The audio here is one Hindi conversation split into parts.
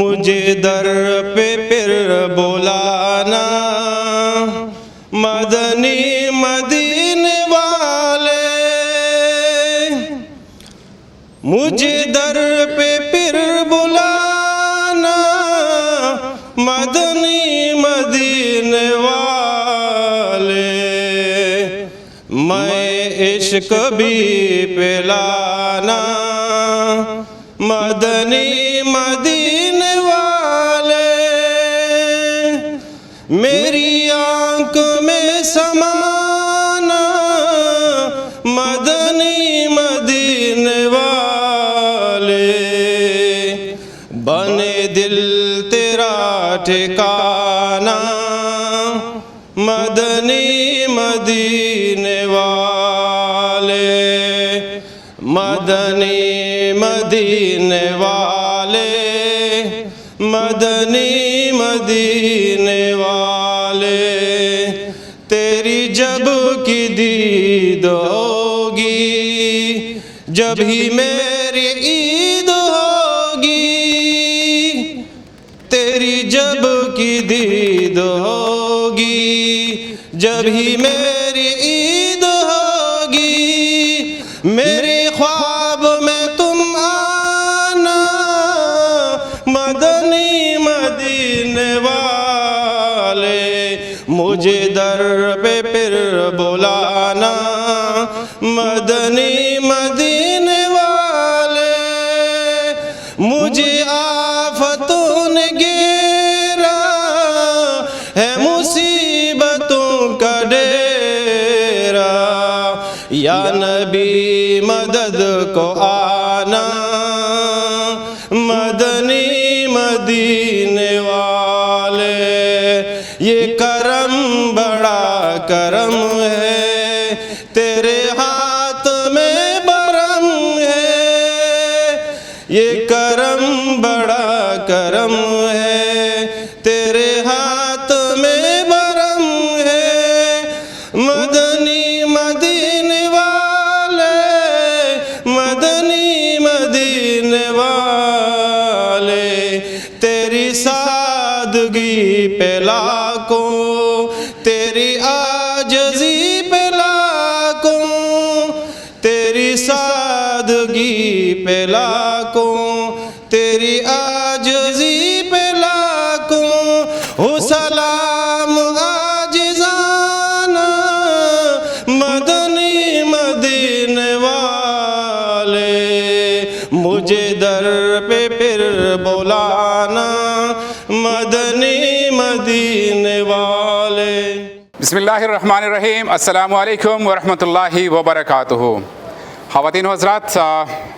मुझे दर पे फिर बुलाना मदनी मदीने वाले। मुझे दर पे फिर बुलाना मदनी मदीने वाले। मैं इश्क भी पिलाना मदनी मदीने वाले। मेरी आंख में समाना मदनी मदीने वाले। बने दिल तेरा ठिकाना मदनी मदीने वाले। मदनी मदीने वाले मदनी मदीने वाले। तेरी जब की दीद होगी जब ही मेरी ईद होगी। तेरी जब की दीद होगी जब ही मेरी ईद होगी। मेरे ख्वाब में तुम आना मदनी मदीने वाले। मुझे दर पे फिर बुलाना मदनी मदीने वाले। मुझे आफतों ने घेरा है, मुसीबतों का डेरा। या नबी मदद को आना, मदनी मदीने वाले। ये करम बड़ा करम है, तेरे हाथ में बरम है। ये करम बड़ा करम है, तेरे हाथ में बरम है। मदनी मदीने वाले, मदनी मदीने वाले। तेरी सादगी पे लाखों, तेरी आजज़ी पे लाखों, तेरी सादगी पे लाखों, तेरी आजज़ी पे लाखों। हो सलाम आजिज़ाना, मदनी मदीने वाले। मुझे दर पे फिर बुलाना, मदनी मदीने वाले। बिस्मिल्लाहिर्रहमानिर्रहीम। अस्सलामु अलैकुम वरहमतुल्लाहि वबरकातुहू। ख़वातीन व हज़रात,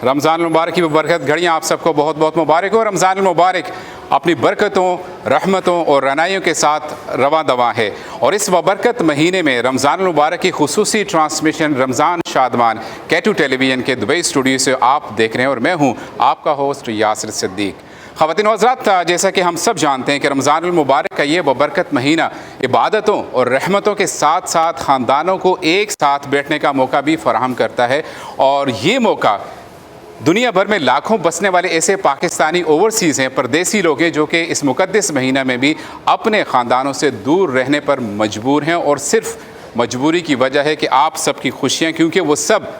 रमज़ान मुबारक की बरकत घड़ियाँ आप सबको बहुत बहुत मुबारक हो। रमज़ान मुबारक अपनी बरकतों, रहमतों और रनाइयों के साथ रवां दवा है। और इस बरकत महीने में रमज़ान मुबारक की खुसूसी transmission Ramzan Shadman K2 television के दुबई स्टूडियो से आप देख रहे हैं और मैं हूँ आपका होस्ट यासिर सिद्दीक। ख़वातीन व हज़रात, जैसा कि हम सब जानते हैं कि रमज़ान मुबारक का ये बबरकत महीना इबादतों और रहमतों के साथ साथ ख़ानदानों को एक साथ बैठने का मौका भी फराहम करता है। और ये मौका दुनिया भर में लाखों बसने वाले ऐसे पाकिस्तानी ओवरसीज़ हैं, परदेसी लोग हैं, जो कि इस मुक़द्दस महीना में भी अपने ख़ानदानों से दूर रहने पर मजबूर हैं। और सिर्फ़ मजबूरी की वजह है कि आप सबकी खुशियाँ, क्योंकि वो सब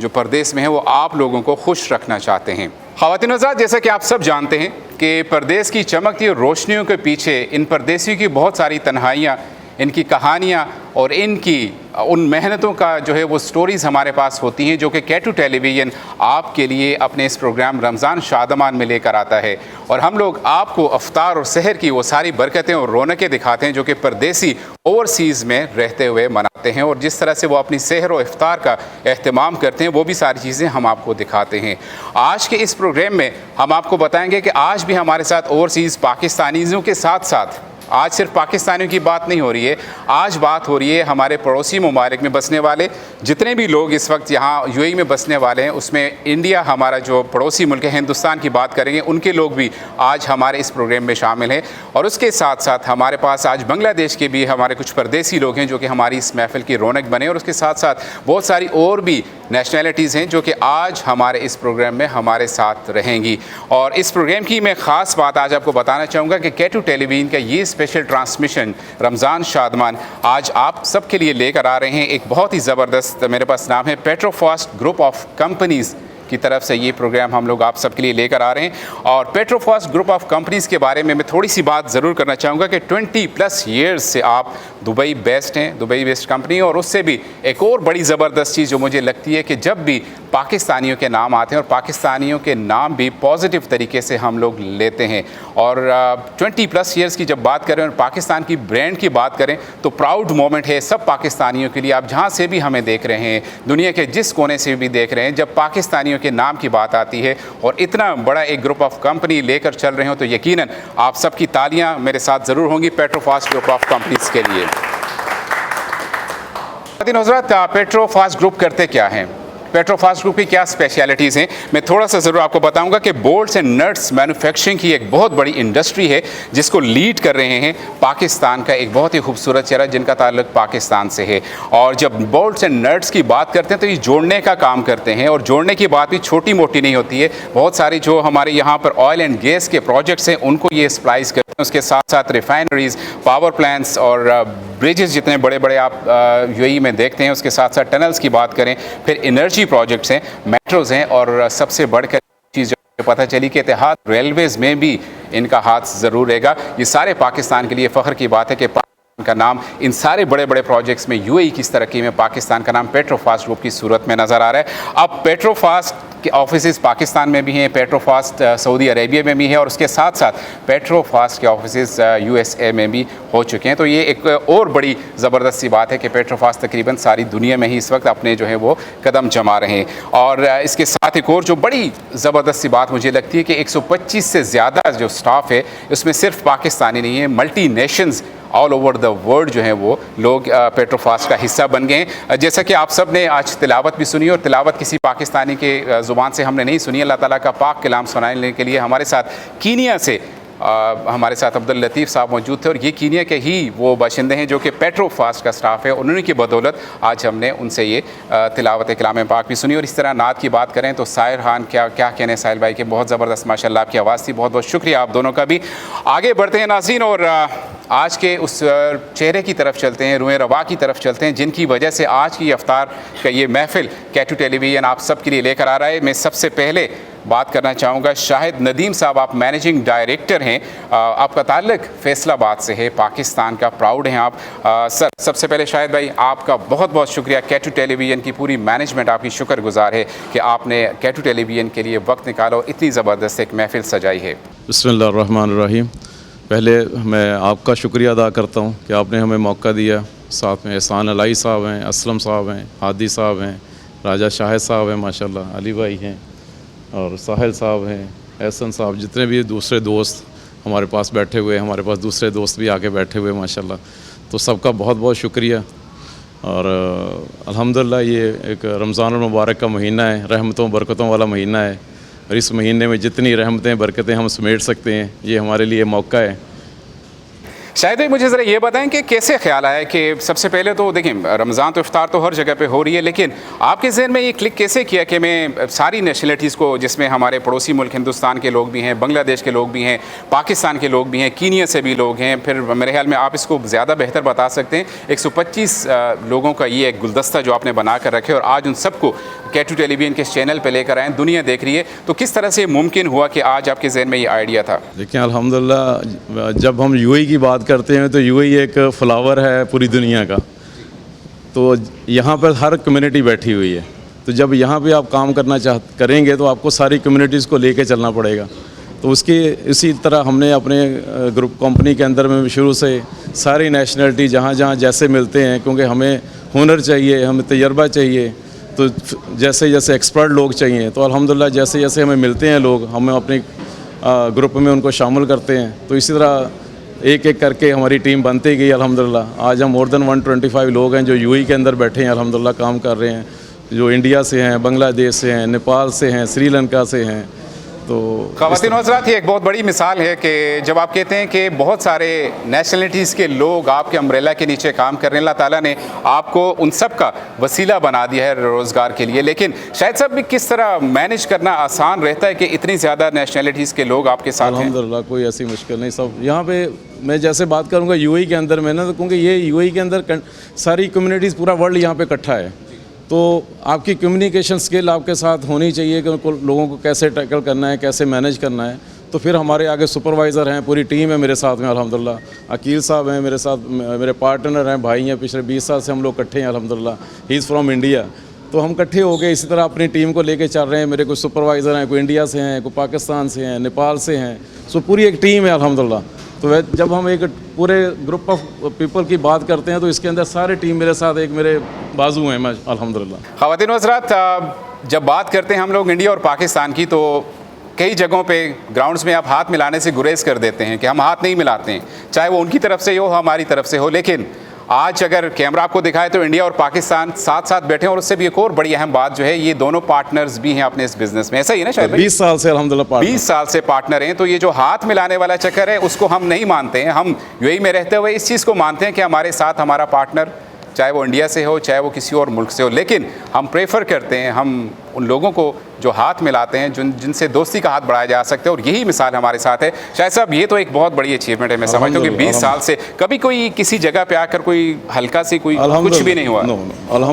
जो परदेस में हैं वो आप लोगों को खुश रखना चाहते हैं। ख़वातीन हज़रात, जैसा कि आप सब जानते हैं कि परदेस की चमकती रोशनियों के पीछे इन परदेसियों की बहुत सारी तन्हाइयाँ, इनकी कहानियाँ और इनकी उन मेहनतों का जो है वो स्टोरीज़ हमारे पास होती हैं, जो कि K2 टेलीविज़न आपके लिए अपने इस प्रोग्राम रमज़ान शादमान में लेकर आता है। और हम लोग आपको अफ्तार और सहर की वो सारी बरकतें और रौनकें दिखाते हैं जो कि परदेसी ओवरसीज़ में रहते हुए मनाते हैं। और जिस तरह से वो अपनी सहर और इफ्तार का एहतमाम करते हैं, वो भी सारी चीज़ें हम आपको दिखाते हैं। आज के इस प्रोग्राम में हम आपको बताएँगे कि आज भी हमारे साथ ओवरसीज़ पाकिस्तानीज़ों के साथ साथ आज सिर्फ पाकिस्तानियों की बात नहीं हो रही है, आज बात हो रही है हमारे पड़ोसी ममालिक में बसने वाले जितने भी लोग इस वक्त यहाँ UAE में बसने वाले हैं। उसमें इंडिया हमारा जो पड़ोसी मुल्क है, हिंदुस्तान की बात करेंगे, उनके लोग भी आज हमारे इस प्रोग्राम में शामिल हैं। और उसके साथ साथ हमारे पास आज बांग्लादेश के भी हमारे कुछ परदेसी लोग हैं जो कि हमारी इस महफिल की रौनक बने। और उसके साथ साथ बहुत सारी और भी नेशनैलिटीज़ हैं जो कि आज हमारे इस प्रोग्राम में हमारे साथ रहेंगी। और इस प्रोग्राम की मैं ख़ास बात आज आपको बताना चाहूँगा कि K2 टेलीविज़न का ये स्पेशल ट्रांसमिशन रमज़ान शादमान आज आप सब के लिए लेकर आ रहे हैं। एक बहुत ही ज़बरदस्त, मेरे पास नाम है पेट्रोफास्ट ग्रुप ऑफ कंपनीज़ की तरफ से ये प्रोग्राम हम लोग आप सबके लिए लेकर आ रहे हैं। और पेट्रोफास्ट ग्रुप ऑफ कंपनीज़ के बारे में मैं थोड़ी सी बात ज़रूर करना चाहूँगा कि 20+ ईयर्स से आप दुबई बेस्ड हैं, दुबई बेस्ड कंपनी। और उससे भी एक और बड़ी ज़बरदस्त चीज़ जो मुझे लगती है कि जब भी पाकिस्तानियों के नाम आते हैं और पाकिस्तानियों के नाम भी पॉजिटिव तरीके से हम लोग लेते हैं। और 20+ ईयर्स की जब बात करें और पाकिस्तान की ब्रांड की बात करें तो प्राउड मोमेंट है सब पाकिस्तानियों के लिए। आप जहाँ से भी हमें देख रहे हैं, दुनिया के जिस कोने से भी देख रहे हैं, जब पाकिस्तानियों के नाम की बात आती है और इतना बड़ा एक ग्रुप ऑफ कंपनी लेकर चल रहे हो तो यकीनन आप सबकी तालियां मेरे साथ ज़रूर होंगी पेट्रोफास्ट ग्रुप ऑफ कंपनीज़ के लिए। हज़रात, पेट्रोफास्ट ग्रुप करते क्या हैं, पेट्रोफास्ट ग्रुप की क्या स्पेशलिटीज़ हैं, मैं थोड़ा सा ज़रूर आपको बताऊंगा कि बोल्ट्स एंड नट्स मैन्युफैक्चरिंग की एक बहुत बड़ी इंडस्ट्री है जिसको लीड कर रहे हैं पाकिस्तान का एक बहुत ही खूबसूरत चेहरा जिनका ताल्लुक पाकिस्तान से है। और जब बोल्ट्स एंड नट्स की बात करते हैं तो ये जोड़ने का काम करते हैं। और जोड़ने की बात भी छोटी मोटी नहीं होती है, बहुत सारी जो हमारे यहाँ पर ऑयल एंड गैस के प्रोजेक्ट्स हैं उनको ये सप्लाईज करते हैं। उसके साथ साथ रिफाइनरीज, पावर प्लांट्स और ब्रिजेस जितने बड़े बड़े आप UAE में देखते हैं, उसके साथ साथ टनल्स की बात करें, फिर एनर्जी प्रोजेक्ट्स हैं, मेट्रोज़ हैं, और सबसे बढ़कर चीज़ जो पता चली कि इत्तेहाद रेलवेज़ में भी इनका हाथ ज़रूर रहेगा। ये सारे पाकिस्तान के लिए फ़ख्र की बात है कि पाकिस्तान का नाम इन सारे बड़े बड़े प्रोजेक्ट्स में UAE की तरक्की में पाकिस्तान का नाम पेट्रोफास्ट ग्रुप की सूरत में नज़र आ रहा है। अब पेट्रोफास्ट के ऑफिसेज़ पाकिस्तान में भी हैं, पेट्रोफास्ट सऊदी अरेबिया में भी है और उसके साथ साथ पेट्रोफास्ट के ऑफिसेज़ USA में भी हो चुके हैं। तो ये एक और बड़ी ज़बरदस्त सी बात है कि पेट्रोफास्ट तकरीबन सारी दुनिया में ही इस वक्त अपने जो है वो कदम जमा रहे हैं। और इसके साथ एक और जो बड़ी ज़बरदस्त सी बात मुझे लगती है कि 125 से ज़्यादा जो स्टाफ है उसमें सिर्फ पाकिस्तानी नहीं है, multi Nations all over the world जो है वो लोग पेट्रोफास्ट का हिस्सा बन गए हैं। जैसा कि आप सब ने आज तिलावत भी सुनी और तिलावत किसी पाकिस्तानी के ज़ुबान से हमने नहीं सुनी, अल्लाह ताला का पाक कलाम सुनाने के लिए हमारे साथ कीनिया से हमारे साथ अब्दुल लतीफ़ साहब मौजूद थे और ये कीनिया के ही वो बाशिंदे हैं जो कि पेट्रोफास्ट का स्टाफ है। उन्होंने की बदौलत आज हमने उनसे ये तिलावत कलाम पाक भी सुनी। और इस तरह नात की बात करें तो साहिर खान क्या कहने साहिल भाई के, बहुत ज़बरदस्त माशाल्लाह आपकी आवाज़ थी। बहुत बहुत शुक्रिया आप दोनों का भी। आगे बढ़ते हैं नाज़रीन और आज के उस चेहरे की तरफ चलते हैं, रुएं रवा की तरफ चलते हैं जिनकी वजह से आज की इफ्तार का ये महफिल K2 टेलीविज़न आप सब के लिए लेकर आ रहा है। मैं सबसे पहले बात करना चाहूँगा शाहिद नदीम साहब, आप मैनेजिंग डायरेक्टर हैं, आपका ताल्लुक फैसलाबाद से है, पाकिस्तान का प्राउड हैं आप। सर सबसे पहले शाहिद भाई आपका बहुत बहुत शुक्रिया, K2 टेलीविज़न की पूरी मैनेजमेंट आपकी शुक्रगुजार है कि आपने K2 टेलीविज़न के लिए वक्त निकाला और इतनी ज़बरदस्त एक महफिल सजाई है। बिस्मिल्लाहिर्रहमानिर्रहीम। पहले मैं आपका शुक्रिया अदा करता हूँ कि आपने हमें मौका दिया। साथ में एहसान अलाई साहब हैं, असलम साहब हैं, हादी साहब हैं, राजा शाहिद साहब हैं माशाल्लाह, अली भाई हैं और साहिल साहब हैं, एहसन साहब, जितने भी दूसरे दोस्त हमारे पास बैठे हुए, हमारे पास दूसरे दोस्त भी आके बैठे हुए माशाल्लाह, तो सबका बहुत बहुत शुक्रिया। और अल्हम्दुलिल्लाह ये एक रमज़ानुल मुबारक का महीना है, रहमतों बरकतों वाला महीना है और इस महीने में जितनी रहमतें बरकतें हम समेट सकते हैं ये हमारे लिए मौका है। शायद भाई मुझे ज़रा ये बताएं कि कैसे ख्याल आया कि सबसे पहले तो देखें रमज़ान तो इफ्तार तो हर जगह पे हो रही है, लेकिन आपके ज़हन में ये क्लिक कैसे किया कि मैं सारी नेशनलिटीज़ को, जिसमें हमारे पड़ोसी मुल्क हिंदुस्तान के लोग भी हैं, बांग्लादेश के लोग भी हैं, पाकिस्तान के लोग भी हैं, कीनिया से भी लोग हैं, फिर मेरे ख्याल में आप इसको ज़्यादा बेहतर बता सकते हैं, 125 लोगों का ये एक गुलदस्ता जो आपने बना कर रखे और आज उन सबको K2 टेलीविज़न के चैनल पर लेकर आए, दुनिया देख रही है, तो किस तरह से मुमकिन हुआ कि आज आपके ज़हन में ये आइडिया था? देखिए अल्हम्दुलिल्लाह जब हम UAE की बात करते हैं तो UAE एक फ्लावर है पूरी दुनिया का, तो यहाँ पर हर कम्युनिटी बैठी हुई है, तो जब यहाँ पे आप काम करना करेंगे तो आपको सारी कम्युनिटीज़ को लेके चलना पड़ेगा। तो उसकी इसी तरह हमने अपने ग्रुप कंपनी के अंदर में शुरू से सारी नेशनलिटी जहाँ जहाँ जैसे मिलते हैं, क्योंकि हमें हुनर चाहिए, हमें तजर्बा चाहिए, तो जैसे जैसे एक्सपर्ट लोग चाहिए, तो अल्हम्दुलिल्लाह जैसे जैसे हमें मिलते हैं लोग, हम अपने ग्रुप में उनको शामिल करते हैं, तो इसी तरह एक एक करके हमारी टीम बनती गई अल्हम्दुलिल्लाह। आज हम मोर देन 125 लोग हैं जो UAE के अंदर बैठे हैं, अल्हम्दुलिल्लाह काम कर रहे हैं, जो इंडिया से हैं, बांग्लादेश से हैं, नेपाल से हैं, श्रीलंका से हैं। तो ख़वातीन और हज़रात, ये एक बहुत बड़ी मिसाल है कि जब आप कहते हैं कि बहुत सारे नेशनलिटीज़ के लोग आपके अम्ब्रेला के नीचे काम कर रहे हैं, अल्लाह ताला ने आपको उन सब का वसीला बना दिया है रोज़गार के लिए, लेकिन शायद सब भी किस तरह मैनेज करना आसान रहता है कि इतनी ज़्यादा नेशनलिटीज़ के लोग आपके साथ हैं? अल्हम्दुलिल्लाह कोई ऐसी मुश्किल नहीं। सब यहाँ पे मैं जैसे बात करूँगा UAE के अंदर में ना, तो क्योंकि ये UAE के अंदर सारी कम्युनिटीज़ पूरा वर्ल्ड यहाँ पे इकट्ठा है, तो आपकी कम्युनिकेशन स्किल आपके साथ होनी चाहिए कि लोगों को कैसे टैकल करना है, कैसे मैनेज करना है। तो फिर हमारे आगे सुपरवाइज़र हैं, पूरी टीम है मेरे साथ में अल्हम्दुलिल्लाह। अकील साहब हैं मेरे साथ, मेरे पार्टनर हैं, भाई हैं, पिछले 20 साल से हम लोग इकट्ठे हैं अल्हम्दुलिल्लाह। ही इज़ फ्रॉम इंडिया, तो हम इकट्ठे हो गए इसी तरह अपनी टीम को लेके चल रहे हैं। मेरे कुछ सुपरवाइज़र हैं, कोई इंडिया से हैं, कोई पाकिस्तान से हैं, नेपाल से हैं, सो पूरी एक टीम है अल्हम्दुलिल्लाह। तो जब हम एक पूरे ग्रुप ऑफ पीपल की बात करते हैं तो इसके अंदर सारी टीम मेरे साथ, एक मेरे बाजू हैं मैं अल्हम्दुलिल्लाह। ख़वातीन और हज़रात, जब बात करते हैं हम लोग इंडिया और पाकिस्तान की, तो कई जगहों पे ग्राउंड्स में आप हाथ मिलाने से गुरेज कर देते हैं कि हम हाथ नहीं मिलाते हैं, चाहे वो उनकी तरफ से हो हमारी तरफ से हो, लेकिन आज अगर कैमरा आपको दिखाए तो इंडिया और पाकिस्तान साथ साथ बैठे हैं। और उससे भी एक और बड़ी अहम बात जो है, ये दोनों पार्टनर्स भी हैं अपने इस बिज़नेस में, ऐसा ही है ना शायद? 20 साल से अल्हम्दुलिल्लाह 20 साल से पार्टनर हैं। तो ये जो हाथ मिलाने वाला चक्कर है उसको हम नहीं मानते हैं। हम UAE में रहते हुए इस चीज़ को मानते हैं कि हमारे साथ हमारा पार्टनर, चाहे वो इंडिया से हो चाहे वो किसी और मुल्क से हो, लेकिन हम प्रेफर करते हैं हम उन लोगों को जो हाथ मिलाते हैं, जिनसे दोस्ती का हाथ बढ़ाया जा सकता है, और यही मिसाल हमारे साथ है। शायद साहब ये तो एक बहुत बड़ी अचीवमेंट है, मैं समझता हूँ कि 20 साल से कभी कोई किसी जगह पे आकर कोई हल्का सी कोई कुछ भी नहीं हुआ।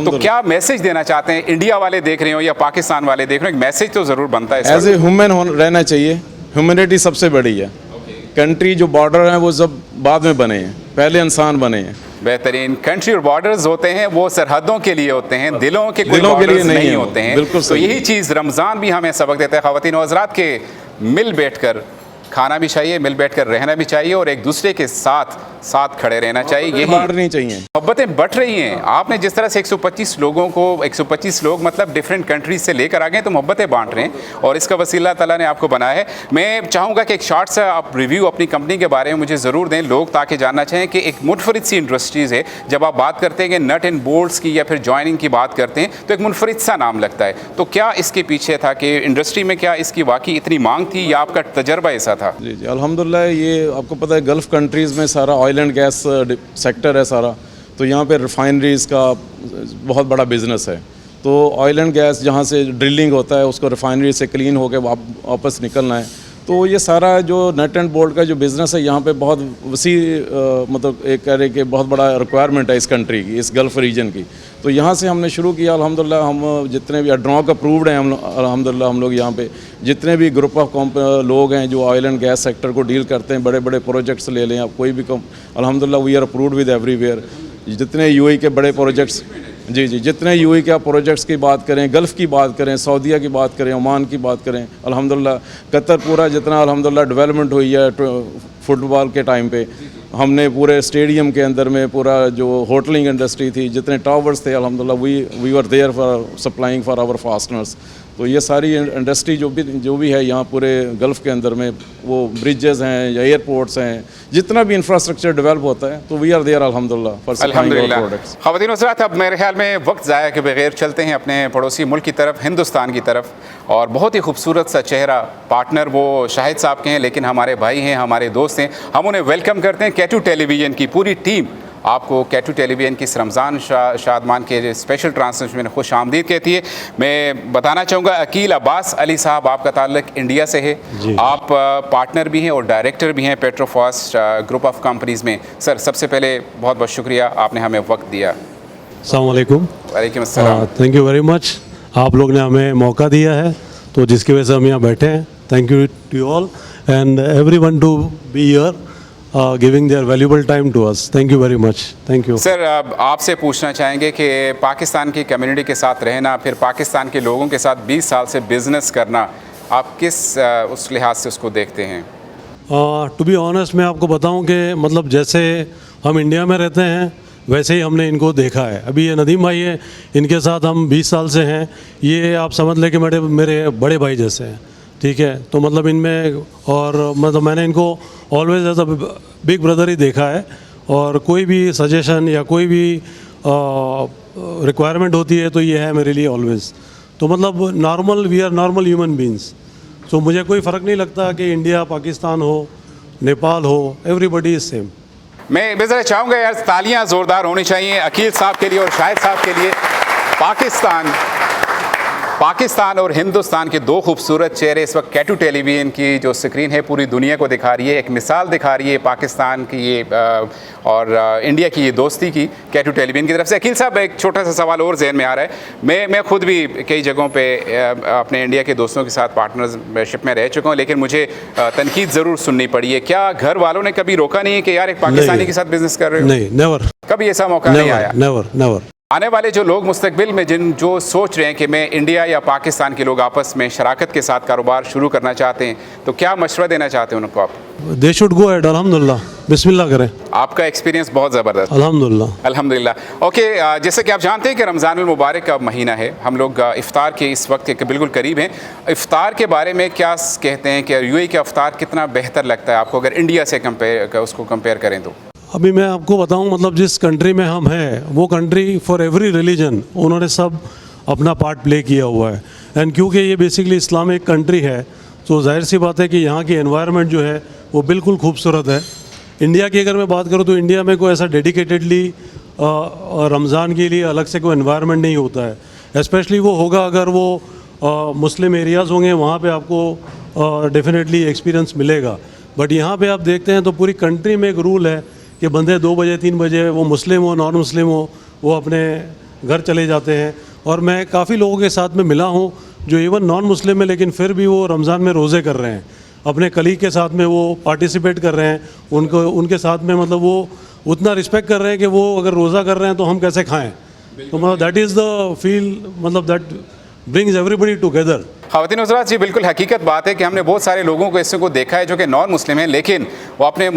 तो क्या मैसेज देना चाहते हैं? इंडिया वाले देख रहे हो या पाकिस्तान वाले देख रहे हो, एक मैसेज तो ज़रूर बनता है। एज ए ह्यूमन रहना चाहिए, ह्यूमैनिटी सबसे बड़ी है। कंट्री जो बॉर्डर हैं वो सब बाद में बने हैं, पहले इंसान बने हैं। बेहतरीन कंट्री और बॉर्डर्स होते हैं वो सरहदों के लिए होते हैं, दिलों के कोई दिलों के लिए बॉर्डर्स नहीं नहीं है वो। होते हैं। बिल्कुल तो सही। यही चीज़ रमज़ान भी हमें सबक देता है। ख़वातीन और हज़रात के मिल बैठकर खाना भी चाहिए, मिल बैठकर रहना भी चाहिए और एक दूसरे के साथ खड़े रहना चाहिए। यही बांटनी चाहिए। मोहब्बतें बढ़ रही हैं। आपने जिस तरह से 125 लोगों को 125 लोग मतलब डिफरेंट कंट्रीज से लेकर आ गए तो मोहब्बतें बांट रहे हैं और इसका वसीला ताला ने आपको बनाया है। मैं चाहूँगा कि एक शॉर्ट सा आप रिव्यू अपनी कंपनी के बारे में मुझे ज़रूर दें, लोग ताकि जानना चाहें कि एक मुनफरिद सी इंडस्ट्रीज़ है। जब आप बात करते हैं कि नट एंड बोल्ट्स की या फिर जॉइनिंग की बात करते हैं तो एक मुनफरिद सा नाम लगता है। तो क्या इसके पीछे था कि इंडस्ट्री में क्या इसकी वाकई इतनी मांग थी या आपका तजर्बा ऐसा था? जी जी, अल्हम्दुलिल्लाह। ये आपको पता है गल्फ़ कंट्रीज़ में सारा ऑयल एंड गैस सेक्टर है सारा, तो यहाँ पे रिफाइनरीज़ का बहुत बड़ा बिज़नेस है। तो ऑयल एंड गैस जहाँ से ड्रिलिंग होता है उसको रिफाइनरी से क्लीन होकर वापस निकलना है। तो ये सारा जो नट एंड बोल्ट का जो बिज़नेस है यहाँ पे बहुत वसी मतलब एक कह रहे कि बहुत बड़ा रिक्वायरमेंट है इस कंट्री की, इस गल्फ़ रीजन की। तो यहाँ से हमने शुरू किया अल्हम्दुलिल्लाह। हम जितने भी ड्रॉक अप्रूव्ड हैं हम अल्हम्दुलिल्लाह, हम लोग यहाँ पे जितने भी ग्रुप ऑफ लोग हैं जो ऑयल एंड गैस सेक्टर को डील करते हैं, बड़े बड़े प्रोजेक्ट्स ले लें आप कोई भी अल्हम्दुलिल्लाह we are approved with everywhere. जितने यूएई के बड़े प्रोजेक्ट्स, जी जी, जितने यूएई के आप प्रोजेक्ट्स की बात करें, गल्फ़ की बात करें, सऊदीया की बात करें, ओमान की बात करें, अल्हम्दुलिल्लाह कतर पूरा जितना अल्हम्दुलिल्लाह डेवलपमेंट हुई है फुटबॉल के टाइम पे, हमने पूरे स्टेडियम के अंदर में पूरा जो होटलिंग इंडस्ट्री थी, जितने टावर्स थे अल्हम्दुलिल्लाह we are there for supplying for our fasteners. तो ये सारी इंडस्ट्री जो भी है यहाँ पूरे गल्फ़ के अंदर में, वो ब्रिजेस हैं या एयरपोर्ट्स हैं, जितना भी इंफ्रास्ट्रक्चर डेवलप होता है तो वी आर देयर अल्हम्दुलिल्लाह फॉर सप्लाइंग आवर प्रोडक्ट्स। ख़वातीन और हज़रात, अब मेरे ख्याल में वक्त ज़ाया के बगैर चलते हैं अपने पड़ोसी मुल्क की तरफ, हिंदुस्तान की तरफ। और बहुत ही खूबसूरत सा चेहरा पार्टनर वो शाहिद साहब के हैं, लेकिन हमारे भाई हैं, हमारे दोस्त हैं। हम उन्हें वेलकम करते हैं। K2 टेलीविज़न की पूरी टीम आपको K2 टेलीविज़न की इस रमज़ान शादमान के स्पेशल ट्रांसमिशन में खुश आमदीद कहती है। मैं बताना चाहूँगा अकील अब्बास अली साहब, आपका ताल्लुक इंडिया से है, आप पार्टनर भी हैं और डायरेक्टर भी हैं पेट्रोफास्ट ग्रुप ऑफ कंपनीज़ में। सर, सबसे पहले बहुत बहुत शुक्रिया आपने हमें वक्त दिया। अस्सलाम वालेकुम। वालेकुम अस्सलाम। थैंक यू वेरी मच, आप लोग ने हमें मौका दिया है तो जिसकी वजह से हम यहाँ बैठे हैं। Thank you to you all and everyone to be here giving their valuable time to us. Thank you very much. Thank you. Sir, अब आपसे पूछना चाहेंगे कि पाकिस्तान की कम्युनिटी के साथ रहना, फिर पाकिस्तान के लोगों के साथ 20 साल से बिज़नेस करना, आप किस उस लिहाज से उसको देखते हैं? टू बी ऑनेस्ट मैं आपको बताऊं कि मतलब जैसे हम इंडिया में रहते हैं वैसे ही हमने इनको देखा है। अभी ये नदीम भाई है, इनके साथ हम 20 साल से हैं। ये आप समझ लें कि मेरे बड़े भाई जैसे हैं, ठीक है। तो मतलब इनमें और मतलब मैंने इनको always as a big brother ही देखा है और कोई भी सजेशन या कोई भी रिक्वायरमेंट होती है तो ये है मेरे लिए ऑलवेज। तो मतलब normal, we are normal human beings. तो मुझे कोई फ़र्क नहीं लगता कि इंडिया पाकिस्तान हो, नेपाल हो, एवरीबडी इज सेम। मैं ज़रा चाहूँगा यार तालियां ज़ोरदार होनी चाहिए अकील साहब के लिए और शाहिद साहब के लिए। पाकिस्तान और हिंदुस्तान के दो खूबसूरत चेहरे इस वक्त K2 टेलीविज़न की जो स्क्रीन है पूरी दुनिया को दिखा रही है, एक मिसाल दिखा रही है पाकिस्तान की ये और इंडिया की ये दोस्ती की K2 टेलीविज़न की तरफ से। अकील साहब, एक छोटा सा सवाल और जहन में आ रहा है। मैं खुद भी कई जगहों पे अपने इंडिया के दोस्तों के साथ पार्टनरशिप में रह चुका हूँ, लेकिन मुझे तनकीद ज़रूर सुननी पड़ी है। क्या घर वालों ने कभी रोका नहीं है कि यार एक पाकिस्तानी के साथ बिजनेस कर रहे हो? नहीं, नेवर। कभी ऐसा मौका नहीं आया? नेवर। आने वाले जो लोग मुस्तकबिल में जो सोच रहे हैं कि मैं इंडिया या पाकिस्तान के लोग आपस में शराकत के साथ कारोबार शुरू करना चाहते हैं, तो क्या मशवरा देना चाहते हैं उनको आप? दे शुड गो अहेड, अल्हम्दुलिल्लाह, बिस्मिल्लाह करें। आपका एक्सपीरियंस बहुत ज़बरदस्त। अल्हम्दुलिल्लाह। ओके, जैसे कि आप जानते हैं कि रमज़ानुल मुबारक का महीना है, हम लोग इफ्तार के इस वक्त के बिल्कुल करीब हैं। इफ्तार के बारे में क्या कहते हैं कि यूएई का इफ्तार कितना बेहतर लगता है आपको अगर इंडिया से उसको कंपेयर करें तो? अभी मैं आपको बताऊं, मतलब जिस कंट्री में हम हैं वो कंट्री फॉर एवरी रिलीजन उन्होंने सब अपना पार्ट प्ले किया हुआ है। एंड क्योंकि ये बेसिकली इस्लामिक कंट्री है तो जाहिर सी बात है कि यहाँ की एनवायरनमेंट जो है वो बिल्कुल खूबसूरत है। इंडिया की अगर मैं बात करूँ तो इंडिया में कोई ऐसा डेडिकेटेडली रमज़ान के लिए अलग से कोई एनवायरनमेंट नहीं होता है। स्पेशली वो होगा अगर वो मुस्लिम एरियाज़ होंगे, वहाँ पे आपको डेफिनेटली एक्सपीरियंस मिलेगा। बट यहाँ पे आप देखते हैं तो पूरी कंट्री में एक रूल है कि बंदे 2 बजे 3 बजे, वो मुस्लिम हो नॉन मुस्लिम हो, वो अपने घर चले जाते हैं। और मैं काफ़ी लोगों के साथ में मिला हूँ जो इवन नॉन मुस्लिम है लेकिन फिर भी वो रमज़ान में रोज़े कर रहे हैं। अपने कलीग के साथ में वो पार्टिसिपेट कर रहे हैं, उनको उनके साथ में मतलब वो उतना रिस्पेक्ट कर रहे हैं कि वो अगर रोज़ा कर रहे हैं तो हम कैसे खाएं। तो मतलब दैट इज़ द फील, मतलब दैट ब्रिंग्स एवरीबडी टुगेदर। ख़वातीन हज़रात, जी बिल्कुल हकीकत बात है कि हमने बहुत सारे लोगों को इसको देखा है जो कि नॉन मुस्लिम हैं, लेकिन वो अपने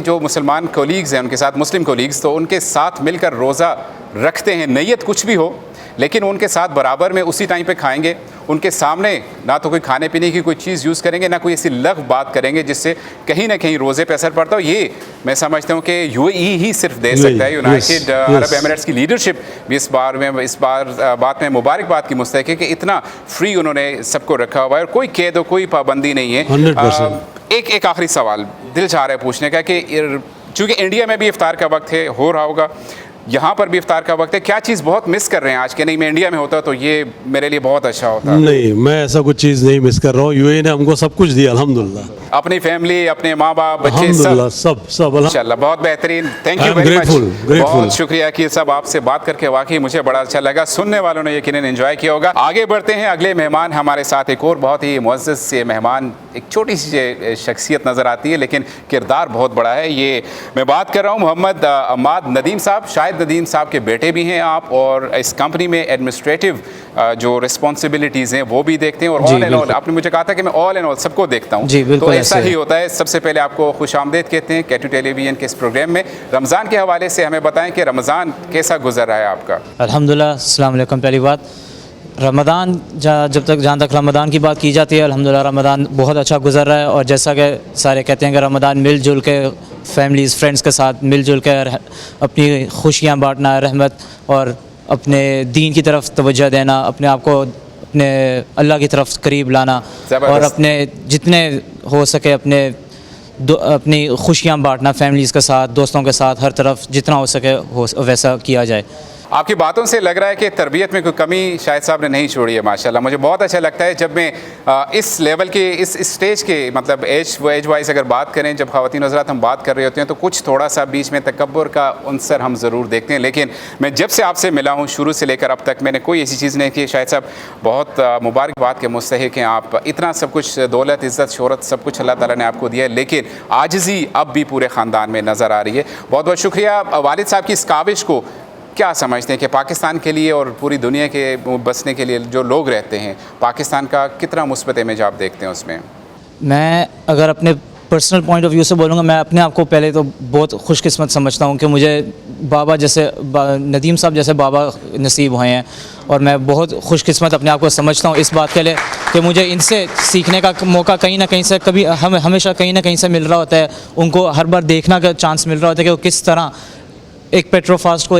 जो मुसलमान कोलीग्स हैं उनके साथ, मुस्लिम कोलीग्स, तो उनके साथ मिलकर रोज़ा रखते हैं। नीयत कुछ भी हो, लेकिन उनके साथ बराबर में उसी टाइम पे खाएंगे। उनके सामने ना तो कोई खाने पीने की कोई चीज़ यूज़ करेंगे, ना कोई ऐसी लग बात करेंगे जिससे कहीं ना कहीं रोज़े पे असर पड़ता हो। ये मैं समझता हूँ कि यूएई ही सिर्फ दे सकता है। यूनाइटेड अरब एमिरेट्स की लीडरशिप भी इस बार बात में मुबारकबाद की मुस्तहिक है कि इतना फ्री उन्होंने सबको रखा हुआ है और कोई कैद हो, कोई पाबंदी नहीं है। 100%। एक आखिरी सवाल दिल चाह रहा है पूछने का कि चूँकि इंडिया में भी इफ्तार का वक्त है, हो रहा होगा, यहाँ पर भी इफ्तार का वक्त है, क्या चीज़ बहुत मिस कर रहे हैं आज के? नहीं, मैं इंडिया में होता तो ये मेरे लिए बहुत अच्छा होता। नहीं, मैं ऐसा कुछ चीज़ नहीं मिस कर रहा हूँ। यूएई ने हमको सब कुछ दिया अल्हम्दुलिल्लाह, अपनी फैमिली, अपने माँ बाप, बच्चे, अल्हम्दुलिल्लाह, सब इंशाल्लाह। बहुत बेहतरीन, थैंक यू वेरी मच, बहुत शुक्रिया कि सब आपसे बात करके वाकई मुझे बड़ा अच्छा लगा। सुनने वालों ने यकीनन एंजॉय किया होगा। आगे बढ़ते हैं, अगले मेहमान हमारे साथ एक और बहुत ही मुअज़्ज़ज़ से मेहमान, एक छोटी सी शख्सियत नज़र आती है लेकिन किरदार बहुत बड़ा है। ये मैं बात कर रहा हूँ मोहम्मद अम्माद नदीम साहब। शाहिद नदीम साहब के बेटे भी हैं आप, और इस कंपनी में एडमिनिस्ट्रेटिव जो रिस्पॉन्सिबिलिटीज़ हैं वो भी देखते हैं, और ऑल एंड ऑल आपने मुझे कहा था कि मैं ऑल एंड ऑल सबको देखता हूँ, तो ऐसा ही होता है। सबसे पहले आपको खुश आमदीद कहते हैं K2 टेलीविज़न के इस प्रोग्राम में। रमज़ान के हवाले से हमें बताएं कि रमज़ान कैसा गुजर रहा है आपका? अल्हम्दुलिल्लाह, अस्सलाम वालेकुम। पहली बात, रमज़ान जहाँ तक रमज़ान की बात की जाती है, अल्हम्दुलिल्लाह रमज़ान बहुत अच्छा गुजर रहा है। और जैसा कि सारे कहते हैं कि रमज़ान मिलजुल के फैमिलीज़ फ्रेंड्स के साथ मिलजुल कर अपनी खुशियाँ बांटना, रहमत और अपने दीन की तरफ तवज्जो देना, अपने आप को अपने अल्लाह की तरफ करीब लाना, और अपने जितने हो सके अपनी खुशियाँ बांटना फैमिलीज़ के साथ, दोस्तों के साथ, हर तरफ जितना हो सके हो वैसा किया जाए। आपकी बातों से लग रहा है कि तरबियत में कोई कमी शाहिद साहब ने नहीं छोड़ी है, माशाल्लाह। मुझे बहुत अच्छा लगता है जब मैं इस लेवल के, इस स्टेज के, मतलब एज वाइज अगर बात करें, जब ख़वातीन हज़रात हम बात कर रहे होते हैं तो कुछ थोड़ा सा बीच में तकब्बुर का अंसर हम ज़रूर देखते हैं। लेकिन मैं जब से आपसे मिला हूँ शुरू से लेकर अब तक मैंने कोई ऐसी चीज़ नहीं की। शाहिद साहब बहुत मुबारकबाद के मुस्तहिक़ हैं आप। इतना सब कुछ, दौलत, इज़्ज़त, शोहरत, सब कुछ अल्लाह ताला ने आपको दिया है, लेकिन आजिज़ी अब भी पूरे ख़ानदान में नज़र आ रही है। बहुत बहुत शुक्रिया। वालिद साहब की इस काविश को क्या समझते हैं कि पाकिस्तान के लिए और पूरी दुनिया के बसने के लिए जो लोग रहते हैं, पाकिस्तान का कितना मुस्बत इमेज आप देखते हैं उसमें? मैं अगर अपने पर्सनल पॉइंट ऑफ व्यू से बोलूँगा, मैं अपने आप को पहले तो बहुत खुशकिस्मत समझता हूँ कि मुझे बाबा जैसे नदीम साहब जैसे बाबा नसीब हुए हैं, और मैं बहुत खुशकिस्मत अपने आप को समझता हूँ इस बात के लिए कि मुझे इनसे सीखने का मौका कहीं ना कहीं से हमेशा कहीं ना कहीं से मिल रहा होता है। उनको हर बार देखना का चांस मिल रहा होता है कि वो किस तरह एक पेट्रोफास्ट को,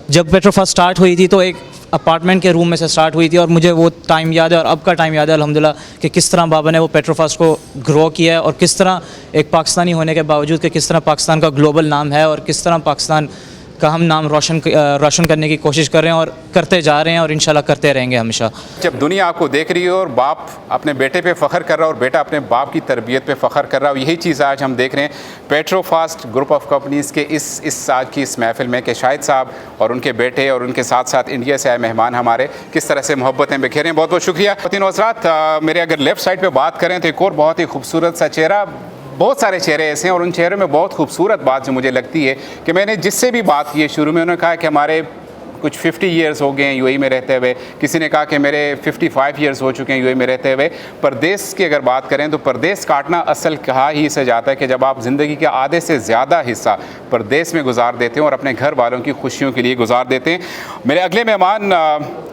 जब पेट्रोफास्ट स्टार्ट हुई थी तो एक अपार्टमेंट के रूम में से स्टार्ट हुई थी, और मुझे वो टाइम याद है और अब का टाइम याद है अल्हम्दुलिल्लाह कि किस तरह बाबा ने वो पेट्रोफास्ट को ग्रो किया है, और किस तरह एक पाकिस्तानी होने के बावजूद कि किस तरह पाकिस्तान का ग्लोबल नाम है, और किस तरह पाकिस्तान का हम नाम रोशन करने की कोशिश कर रहे हैं और करते जा रहे हैं, और इंशाल्लाह करते रहेंगे हमेशा। जब दुनिया आपको देख रही है और बाप अपने बेटे पे फ़ख्र कर रहा है और बेटा अपने बाप की तरबियत पे फ़ख्र कर रहा है, यही चीज़ आज हम देख रहे हैं पेट्रोफास्ट ग्रुप ऑफ कंपनीज़ के इस आज की इस महफिल में कि शाहिद साहब और उनके बेटे और उनके साथ साथ इंडिया से आए मेहमान हमारे किस तरह से मोहब्बतें बिखेरें। बहुत बहुत शुक्रिया। ख़वातीन हज़रात, मेरे अगर लेफ़्ट साइड पर बात करें तो एक और बहुत ही खूबसूरत सा चेहरा, बहुत सारे चेहरे ऐसे हैं, और उन चेहरों में बहुत खूबसूरत बात जो मुझे लगती है कि मैंने जिससे भी बात की है शुरू में, उन्होंने कहा कि हमारे कुछ 50 ईयर्स हो गए हैं यूएई में रहते हुए, किसी ने कहा कि मेरे 55 ईयर्स हो चुके हैं यूएई में रहते हुए। परदेश की अगर बात करें तो परदेश काटना असल कहा ही इसे जाता है कि जब आप ज़िंदगी के आधे से ज़्यादा हिस्सा परदेश में गुजार देते हैं और अपने घर वालों की खुशियों के लिए गुजार देते हैं। मेरे अगले मेहमान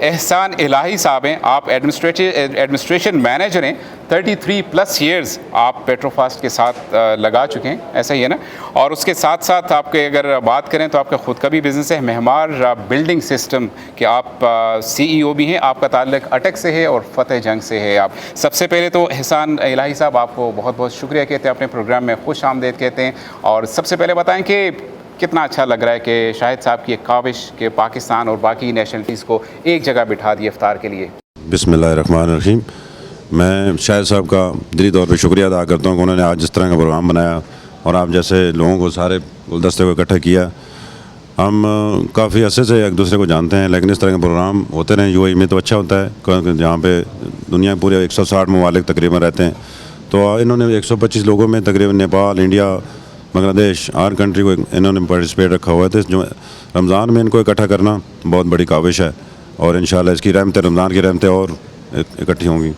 एहसान इलाही साहब हैं। आप एडमिनिस्ट्रेशन मैनेजर हैं, 33+ ईयर्स आप पेट्रोफास्ट के साथ लगा चुके हैं, ऐसा ही है ना? और उसके साथ साथ आपके अगर बात करें तो आपका ख़ुद का भी बिज़नेस है, मेहमार बिल्डिंग सिस्टम के आप CEO भी हैं। आपका ताल्लुक़ अटक से है और फ़तेह जंग से है। आप सबसे पहले तो एहसान इलाही साहब आपको बहुत बहुत शुक्रिया कहते हैं, अपने प्रोग्राम में खुश आमदीद कहते हैं। और सबसे पहले बताएं कि कितना अच्छा लग रहा है कि शाहिद साहब की एक काविश के पाकिस्तान और बाकी नेशनलिटीज़ को एक जगह बिठा दिए इफ्तार के लिए। बिस्मिल्लाहिर्रहमानिर्रहीम। मैं शाहिद साहब का दिली तौर पर शुक्रिया अदा करता हूँ कि उन्होंने आज जिस तरह का प्रोग्राम बनाया और आप जैसे लोगों को, सारे गुलदस्ते को इकट्ठा किया। हम काफ़ी अरसे से एक दूसरे को जानते हैं, लेकिन इस तरह के प्रोग्राम होते रहें यूएई में तो अच्छा होता है, जहाँ पे दुनिया पूरे 160 ममालिक तकरीबन रहते हैं, तो इन्होंने 125 लोगों में तकरीबन नेपाल, इंडिया, बांग्लादेश, हर कंट्री को इन्होंने पार्टिसिपेट रखा हुआ है। तो जो रमज़ान में इनको इकट्ठा करना बहुत बड़ी काविश है और इंशाल्लाह इसकी रहमतें, रमज़ान की रहमतें और इकट्ठी होंगी।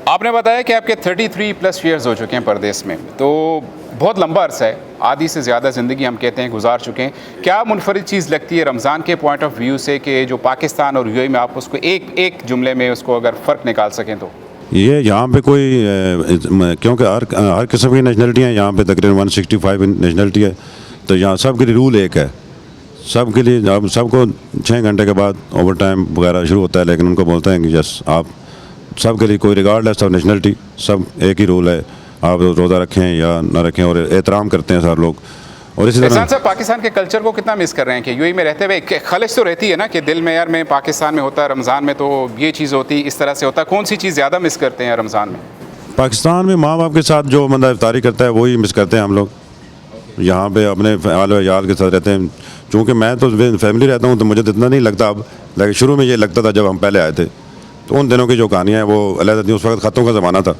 आपने बताया कि आपके 33+ ईयर्स हो चुके हैं परदेश में, तो बहुत लंबा अरसा है, आधी से ज़्यादा ज़िंदगी हम कहते हैं गुजार चुके हैं। क्या मुनफरिद चीज़ लगती है रमज़ान के पॉइंट ऑफ व्यू से कि जो पाकिस्तान और यूएई में आप उसको एक जुमले में उसको अगर फ़र्क निकाल सकें तो? ये यहाँ पे कोई क्योंकि हर किस्म की नेशनलिटी हैं यहाँ पे, तकरीबन 165 नेशनलिटी है, तो यहाँ सब के लिए रूल एक है। सब के लिए अब सबको 6 घंटे के बाद ओवर टाइम वगैरह शुरू होता है, लेकिन उनको बोलते हैं कि यस आप सब के लिए कोई रिगार्डलेस ऑफ नेशनलिटी सब एक ही रूल है, आप रोज़ा रखें या ना रखें, और एहतराम करते हैं सारे लोग। और इसी तरह साहब पाकिस्तान के कल्चर को कितना मिस कर रहे हैं कि यूएई में रहते हुए? खलिश तो रहती है ना कि दिल में यार मैं पाकिस्तान में होता है, रमज़ान में तो ये चीज़ होती, इस तरह से होता, कौन सी चीज़ ज़्यादा मिस करते हैं रमज़ान में? पाकिस्तान में माँ बाप के साथ जो बंदा इफ्तारी करता है वही मिस करते हैं हम लोग। यहाँ पे अपने याल के साथ रहते हैं, चूँकि मैं तो फैमिली रहता हूँ तो मुझे तो इतना नहीं लगता अब, लेकिन शुरू में ये लगता था जब हम पहले आए थे। तो उन दिनों की जो कहानियाँ हैं वो अलग थी, उस वक्त ख़तों का ज़माना था,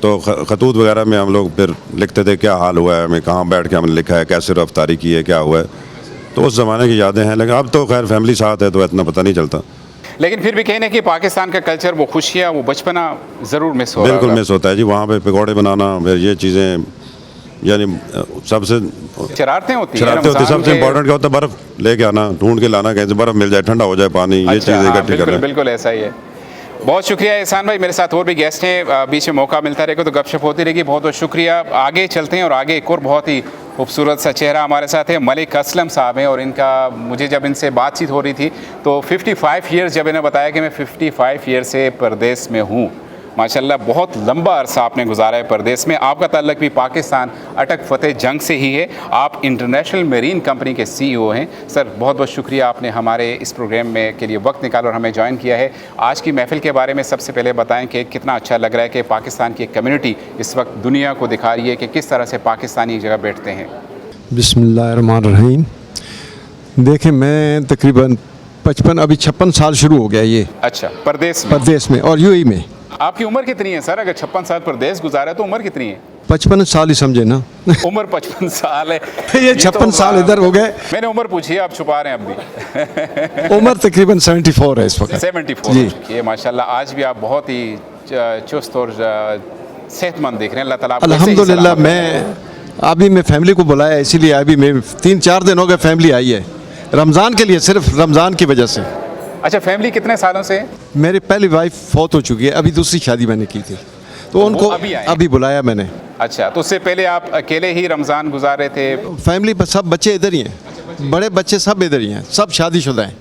तो खतूत वगैरह में हम लोग फिर लिखते थे क्या हाल हुआ है, हमें कहाँ बैठ के हमने लिखा है, कैसे रफ्तारी की है, क्या हुआ है, तो उस ज़माने की यादें हैं। लेकिन अब तो खैर फैमिली साथ है तो इतना पता नहीं चलता। लेकिन फिर भी कहने कि पाकिस्तान का कल्चर, वो खुशियाँ, वो बचपना ज़रूर मिस हो रहा है। बिल्कुल मिस होता है जी। वहाँ पे पकौड़े बनाना, फिर ये चीज़ें, यानी सबसे शरारतें होती हैं। सबसे इम्पोर्टेंट क्या होता है, बर्फ़ लेके आना, ढूंढ के लाना, कहीं से बर्फ़ मिल जाए, ठंडा हो जाए पानी, ये चीज़ें इकट्ठी करना। बिल्कुल ऐसा ही है। बहुत शुक्रिया एहसान भाई, मेरे साथ और भी गेस्ट हैं, बीच में मौका मिलता रहेगा तो गपशप होती रहेगी। बहुत बहुत शुक्रिया। आगे चलते हैं और आगे एक और बहुत ही खूबसूरत सा चेहरा हमारे साथ है, मलिक असलम साहब हैं। और इनका मुझे जब इनसे बातचीत हो रही थी तो 55 ईयर्स, जब इन्हें बताया कि मैं 55 ईयर से परदेश में हूँ, माशाल्लाह बहुत लंबा अरसा आपने गुजारा है परदेश में। आपका ताल्लुक भी पाकिस्तान अटक फ़तेह जंग से ही है। आप इंटरनेशनल मेरीन कंपनी के CEO हैं। सर बहुत बहुत शुक्रिया, आपने हमारे इस प्रोग्राम में के लिए वक्त निकाला और हमें ज्वाइन किया है। आज की महफ़िल के बारे में सबसे पहले बताएं कि कितना अच्छा लग रहा है कि पाकिस्तान की कम्युनिटी इस वक्त दुनिया को दिखा रही है कि किस तरह से पाकिस्तानी एक जगह बैठते हैं। बिस्मिल्लाहिर्रहमानिर्रहीम। देखें, मैं तकरीबन 55 अभी 56 साल शुरू हो गया ये। अच्छा, परदेश में और यूएई में। आपकी उम्र कितनी है सर? अगर 56 साल परदेश गुजारा तो उम्र कितनी है? 55 साल ही समझे ना। उम्र 55 साल है। ये 56 साल इधर हो गए। मैंने उम्र पूछी है, आप छुपा रहे हैं अब भी। उम्र तकरीबन 74 है इस वक्त। 74 जी। ये माशाल्लाह आज भी आप बहुत ही चुस्त और सेहतमंद दिख रहे हैं। अल्लाह ताला आपको अल्हम्दुलिल्लाह। मैं फैमिली को बुलाया, इसीलिए अभी मैं 3-4 दिन हो गए फैमिली आई है रमज़ान के लिए, सिर्फ रमज़ान की वजह से। अच्छा, फैमिली कितने सालों से? मेरी पहली वाइफ फौत हो चुकी है, अभी दूसरी शादी मैंने की थी, तो उनको अभी बुलाया मैंने। अच्छा, तो उससे पहले आप अकेले ही रमज़ान गुजार रहे थे? फैमिली पर सब बच्चे इधर ही हैं, बड़े बच्चे सब इधर ही हैं, सब शादीशुदा हैं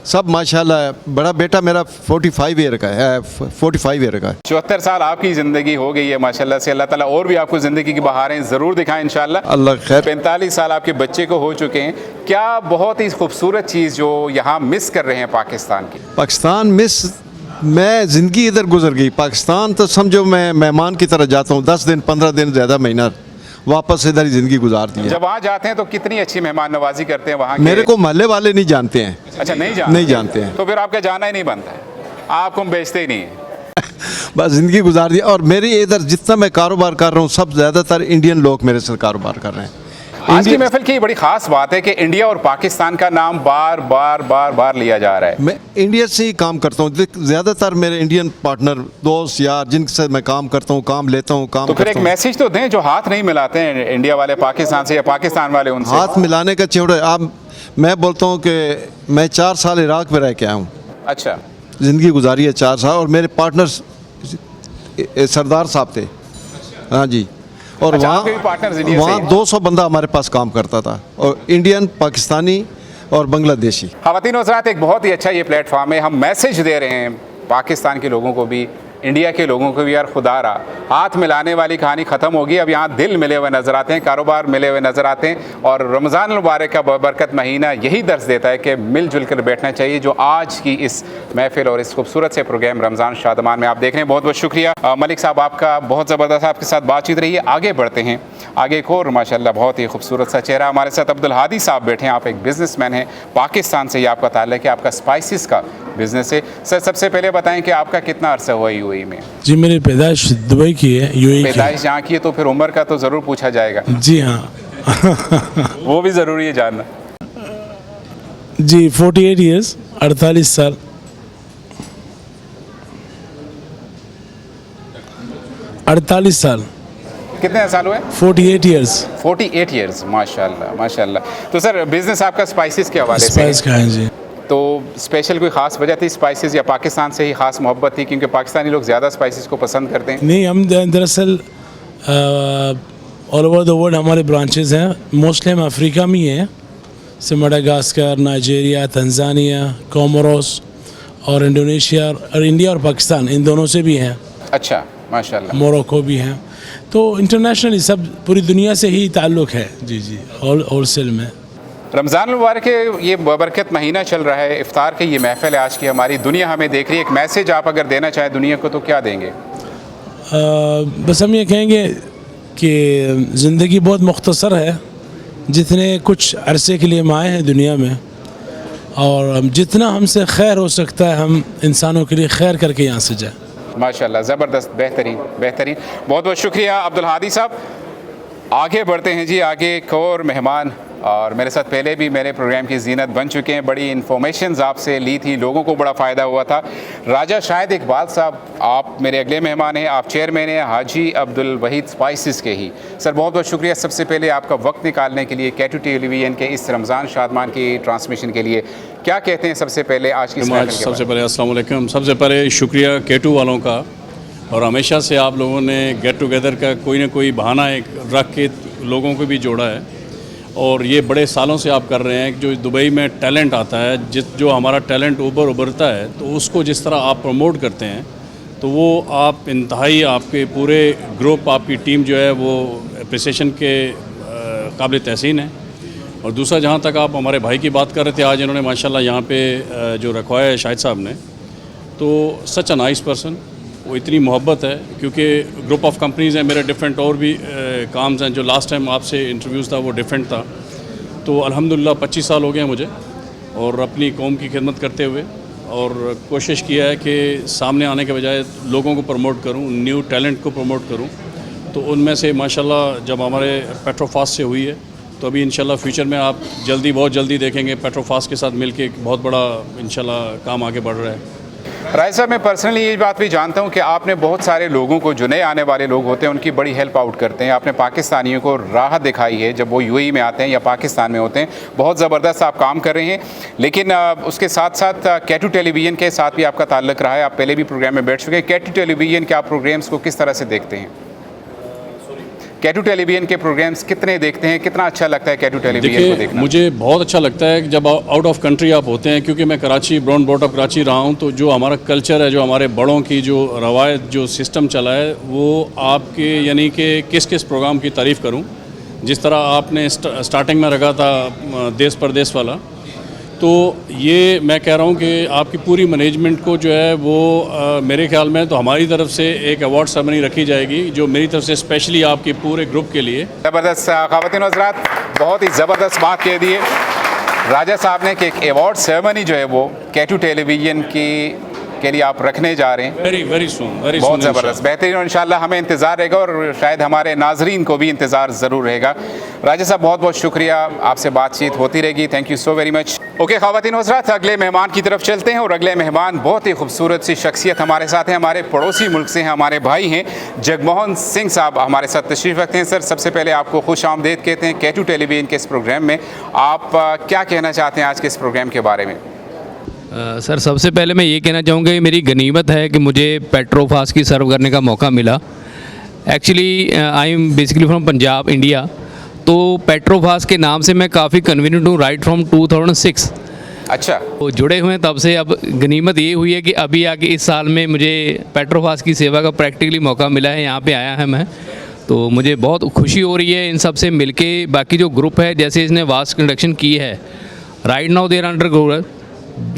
सब माशाल्लाह। बड़ा बेटा मेरा 45 ईयर का है, 45 ईयर का है। 74 साल आपकी ज़िंदगी हो गई है माशाल्लाह से। अल्लाह ताला और भी आपको ज़िंदगी की बहारें ज़रूर दिखाएं इंशाल्लाह। अल्लाह खैर। 45 साल आपके बच्चे को हो चुके हैं। क्या बहुत ही खूबसूरत चीज़ जो यहाँ मिस कर रहे हैं पाकिस्तान की? पाकिस्तान मिस, मैं ज़िंदगी इधर गुजर गई। पाकिस्तान तो समझो मैं मेहमान की तरह जाता हूँ, 10 दिन 15 दिन ज़्यादा, महीना वापस इधर ही ज़िंदगी गुजारती है। जब वहाँ जाते हैं तो कितनी अच्छी मेहमान नवाजी करते हैं वहाँ के? मेरे को मोहल्ले वाले नहीं जानते हैं। अच्छा, नहीं जानते हैं। तो फिर आपका जाना ही नहीं बनता है, आपको हम बेचते ही नहीं है। बस ज़िंदगी गुजार दी। और मेरी इधर जितना मैं कारोबार कर रहा हूँ, सब ज़्यादातर इंडियन लोग मेरे साथ कारोबार कर रहे हैं। आज की महफिल की बड़ी ख़ास बात है कि इंडिया और पाकिस्तान का नाम बार बार लिया जा रहा है। मैं इंडिया से ही काम करता हूँ, ज़्यादातर मेरे इंडियन पार्टनर, दोस्त, यार जिनसे मैं काम करता हूँ, काम लेता हूँ, काम। तो फिर एक मैसेज तो दें, जो हाथ नहीं मिलाते हैं इंडिया वाले पाकिस्तान से या पाकिस्तान वाले उनसे। हाथ मिलाने का छोड़ो। आप, मैं बोलता हूँ कि मैं 4 साल इराक में रह के आया हूँ। अच्छा, ज़िंदगी गुजारी है 4 साल। और मेरे पार्टनर्स सरदार साहब थे। हाँ जी। और वहाँ 200 बंदा हमारे पास काम करता था, और इंडियन, पाकिस्तानी और बांग्लादेशी। ख़वातीन और हज़रात, एक बहुत ही अच्छा ये प्लेटफॉर्म है। हम मैसेज दे रहे हैं पाकिस्तान के लोगों को भी, इंडिया के लोगों को भी। यार खुदारा, हाथ मिलाने वाली कहानी ख़त्म होगी। अब यहाँ दिल मिले हुए नज़र आते हैं, कारोबार मिले हुए नज़र आते हैं। और रमज़ान मुबारक का बरकत महीना यही दर्ज देता है कि मिलजुल कर बैठना चाहिए, जो आज की इस महफिल और इस खूबसूरत से प्रोग्राम रमज़ान शादमान में आप देख रहे हैं। बहुत बहुत शुक्रिया मलिक साहब, आपका बहुत ज़बरदस्त आपके साथ बातचीत रही है। आगे बढ़ते हैं, आगे एक और माशाल्लाह बहुत ही खूबसूरत सा चेहरा हमारे साथ अब्दुल हादी साहब बैठे हैं। आप एक बिज़नेसमैन हैं, पाकिस्तान से ही आपका ताल्लुक है। आपका स्पाइसेस का बिज़नेस से। सर सबसे पहले बताएं कि आपका कितना अरसा हुआ यूएई में? जी मेरी पैदाइश दुबई की है, यूएई की। पैदाइश यहाँ की है तो फिर उम्र का तो ज़रूर पूछा जाएगा। जी हाँ। वो भी ज़रूरी है जानना। जी 48 ईयर्स, 48 साल। 48 साल। कितने साल हुए? 48 ईयर्स। 48 ईयर्स, माशाल्लाह माशाल्लाह। तो सर बिज़नेस आपका स्पाइसेस के हवाले से स्पाइस का है जी। तो स्पेशल कोई ख़ास वजह थी स्पाइसेस, या पाकिस्तान से ही ख़ास मोहब्बत थी क्योंकि पाकिस्तानी लोग ज़्यादा स्पाइसेस को पसंद करते हैं? नहीं, हम दरअसल ऑल ओवर द वर्ल्ड हमारे ब्रांचेस हैं। मोस्टली हम अफ्रीका में ही हैं, से मडागास्कर, नाइजीरिया, तंजानिया, कोमोरोस और इंडोनेशिया और इंडिया और पाकिस्तान, इन दोनों से भी हैं। अच्छा माशाल्लाह। मोरक्को भी हैं। तो इंटरनेशनली सब पूरी दुनिया से ही ताल्लुक़ है। जी जी, होलसेल में। रमज़ान मुबारक के ये बरकत महीना चल रहा है, इफ्तार की ये महफ़िल है आज की, हमारी दुनिया हमें देख रही है। एक मैसेज आप अगर देना चाहें दुनिया को तो क्या देंगे? बस हम ये कहेंगे कि ज़िंदगी बहुत मुख्तसर है, जितने कुछ अरसे के लिए हम आए हैं दुनिया में, और जितना हमसे खैर हो सकता है हम इंसानों के लिए खैर करके यहाँ से जाए। माशाल्लाह, ज़बरदस्त, बेहतरीन बेहतरीन। बहुत बहुत शुक्रिया अब्दुल हादी साहब। आगे बढ़ते हैं जी, आगे एक और मेहमान और मेरे साथ पहले भी मेरे प्रोग्राम की जीनत बन चुके हैं। बड़ी इन्फॉर्मेशंस आपसे ली थी, लोगों को बड़ा फ़ायदा हुआ था। राजा शाहिद इकबाल साहब आप मेरे अगले मेहमान हैं। आप चेयरमैन हैं हाजी अब्दुल वहीद स्पाइसेस के ही। सर बहुत बहुत शुक्रिया सबसे पहले आपका वक्त निकालने के लिए, K2 टेलीविज़न के इस रमज़ान शादमान की ट्रांसमिशन के लिए। क्या कहते हैं सबसे पहले आज की सबसे पहले अस्सलाम वालेकुम। सबसे पहले शुक्रिया K2 वालों का, और हमेशा से आप लोगों ने गेट टुगेदर का कोई ना कोई बहाना एक रख के लोगों को भी जोड़ा है, और ये बड़े सालों से आप कर रहे हैं। जो दुबई में टैलेंट आता है, जो हमारा टैलेंट उभरता है, तो उसको जिस तरह आप प्रमोट करते हैं, तो वो आप इंतहाई आपके पूरे ग्रुप, आपकी टीम जो है वो अप्रिसिएशन के काबिल तहसीन है। और दूसरा, जहाँ तक आप हमारे भाई की बात कर रहे थे, आज इन्होंने माशाल्लाह यहाँ पे जो रखवाया है शाहिद साहब ने, तो सच अ नाइस पर्सन। वो इतनी मोहब्बत है क्योंकि ग्रुप ऑफ कंपनीज़ हैं मेरे, डिफरेंट और भी काम्स हैं। जो लास्ट टाइम आपसे इंटरव्यूज़ था वो डिफरेंट था। तो अल्हम्दुलिल्लाह 25 साल हो गए हैं मुझे, और अपनी कौम की खिदमत करते हुए, और कोशिश किया है कि सामने आने के बजाय लोगों को प्रमोट करूं, न्यू टैलेंट को प्रमोट करूं। तो उनमें से माशाल्लाह जब हमारे पेट्रोफास्ट से हुई है, तो अभी इंशाल्लाह फ्यूचर में आप बहुत जल्दी देखेंगे पेट्रोफास्ट के साथ मिलके एक बहुत बड़ा इंशाल्लाह काम आगे बढ़ रहा है। राय साहब, मैं पर्सनली ये बात भी जानता हूँ कि आपने बहुत सारे लोगों को, जो नए आने वाले लोग होते हैं, उनकी बड़ी हेल्प आउट करते हैं। आपने पाकिस्तानियों को राहत दिखाई है जब वो यूएई में आते हैं या पाकिस्तान में होते हैं। बहुत ज़बरदस्त आप काम कर रहे हैं। लेकिन उसके साथ साथ K2 टेलीविज़न के साथ भी आपका ताल्लुक़ रहा है, आप पहले भी प्रोग्राम में बैठ चुके हैं। K2 टेलीविज़न के आप प्रोग्राम्स को किस तरह से देखते हैं? K2 टेलीविज़न के प्रोग्राम्स कितने देखते हैं, कितना अच्छा लगता है K2 टेलीविज़न को देखना? मुझे बहुत अच्छा लगता है जब आउट ऑफ कंट्री आप होते हैं, क्योंकि मैं Karachi brown board of Karachi रहा हूँ। तो जो हमारा कल्चर है, जो हमारे बड़ों की जो रवायत, जो सिस्टम चला है, वो आपके यानी कि किस किस प्रोग्राम की तारीफ़ करूँ। जिस तरह आपने स्टार्टिंग में रखा था देश परदेश वाला, तो ये मैं कह रहा हूँ कि आपकी पूरी मैनेजमेंट को जो है वो मेरे ख्याल में तो हमारी तरफ से एक अवार्ड सेरेमनी रखी जाएगी, जो मेरी तरफ से स्पेशली आपके पूरे ग्रुप के लिए। ज़बरदस्त ख़वातीन हज़रात, बहुत ही ज़बरदस्त बात कह दी है राजा साहब ने कि एक अवार्ड सेरेमनी जो है वो K2 टेलीविज़न के लिए आप रखने जा रहे हैं। वेरी सून, बहुत ज़बरदस्त, बेहतरीन, और इंशाल्लाह हमें इंतज़ार रहेगा, और शायद हमारे नाजरीन को भी इंतज़ार ज़रूर रहेगा। राजा साहब बहुत बहुत शुक्रिया, आपसे बातचीत होती रहेगी। Thank you so very much. Okay ख़वातीन हज़रात, अगले मेहमान की तरफ चलते हैं, और अगले मेहमान बहुत ही खूबसूरत सी शख्सियत हमारे साथ हैं। हमारे पड़ोसी मुल्क से हैं, हमारे भाई हैं, जगमोहन सिंह साहब हमारे साथ तशरीफ़ रखते हैं। सर सबसे पहले आपको खुश आमदीद कहते हैं K2 टेलीविज़न के इस प्रोग्राम में। आप क्या कहना चाहते हैं आज के इस प्रोग्राम के बारे में? सर सबसे पहले मैं ये कहना चाहूँगा कि मेरी गनीमत है कि मुझे पेट्रोफास्ट की सर्व करने का मौका मिला। Actually I am basically from Punjab, India. तो पेट्रोफास्ट के नाम से मैं काफ़ी कन्वीनियंट हूँ राइट फ्रॉम 2006। अच्छा, तो जुड़े हुए हैं तब से। अब गनीमत ये हुई है कि अभी आके इस साल में मुझे पेट्रोफास्ट की सेवा का प्रैक्टिकली मौका मिला है, यहाँ पे आया है मैं। तो मुझे बहुत खुशी हो रही है इन सब से मिलके। बाकी जो ग्रुप है, जैसे इसने वास्ट कंडक्शन की है, right now there under grow,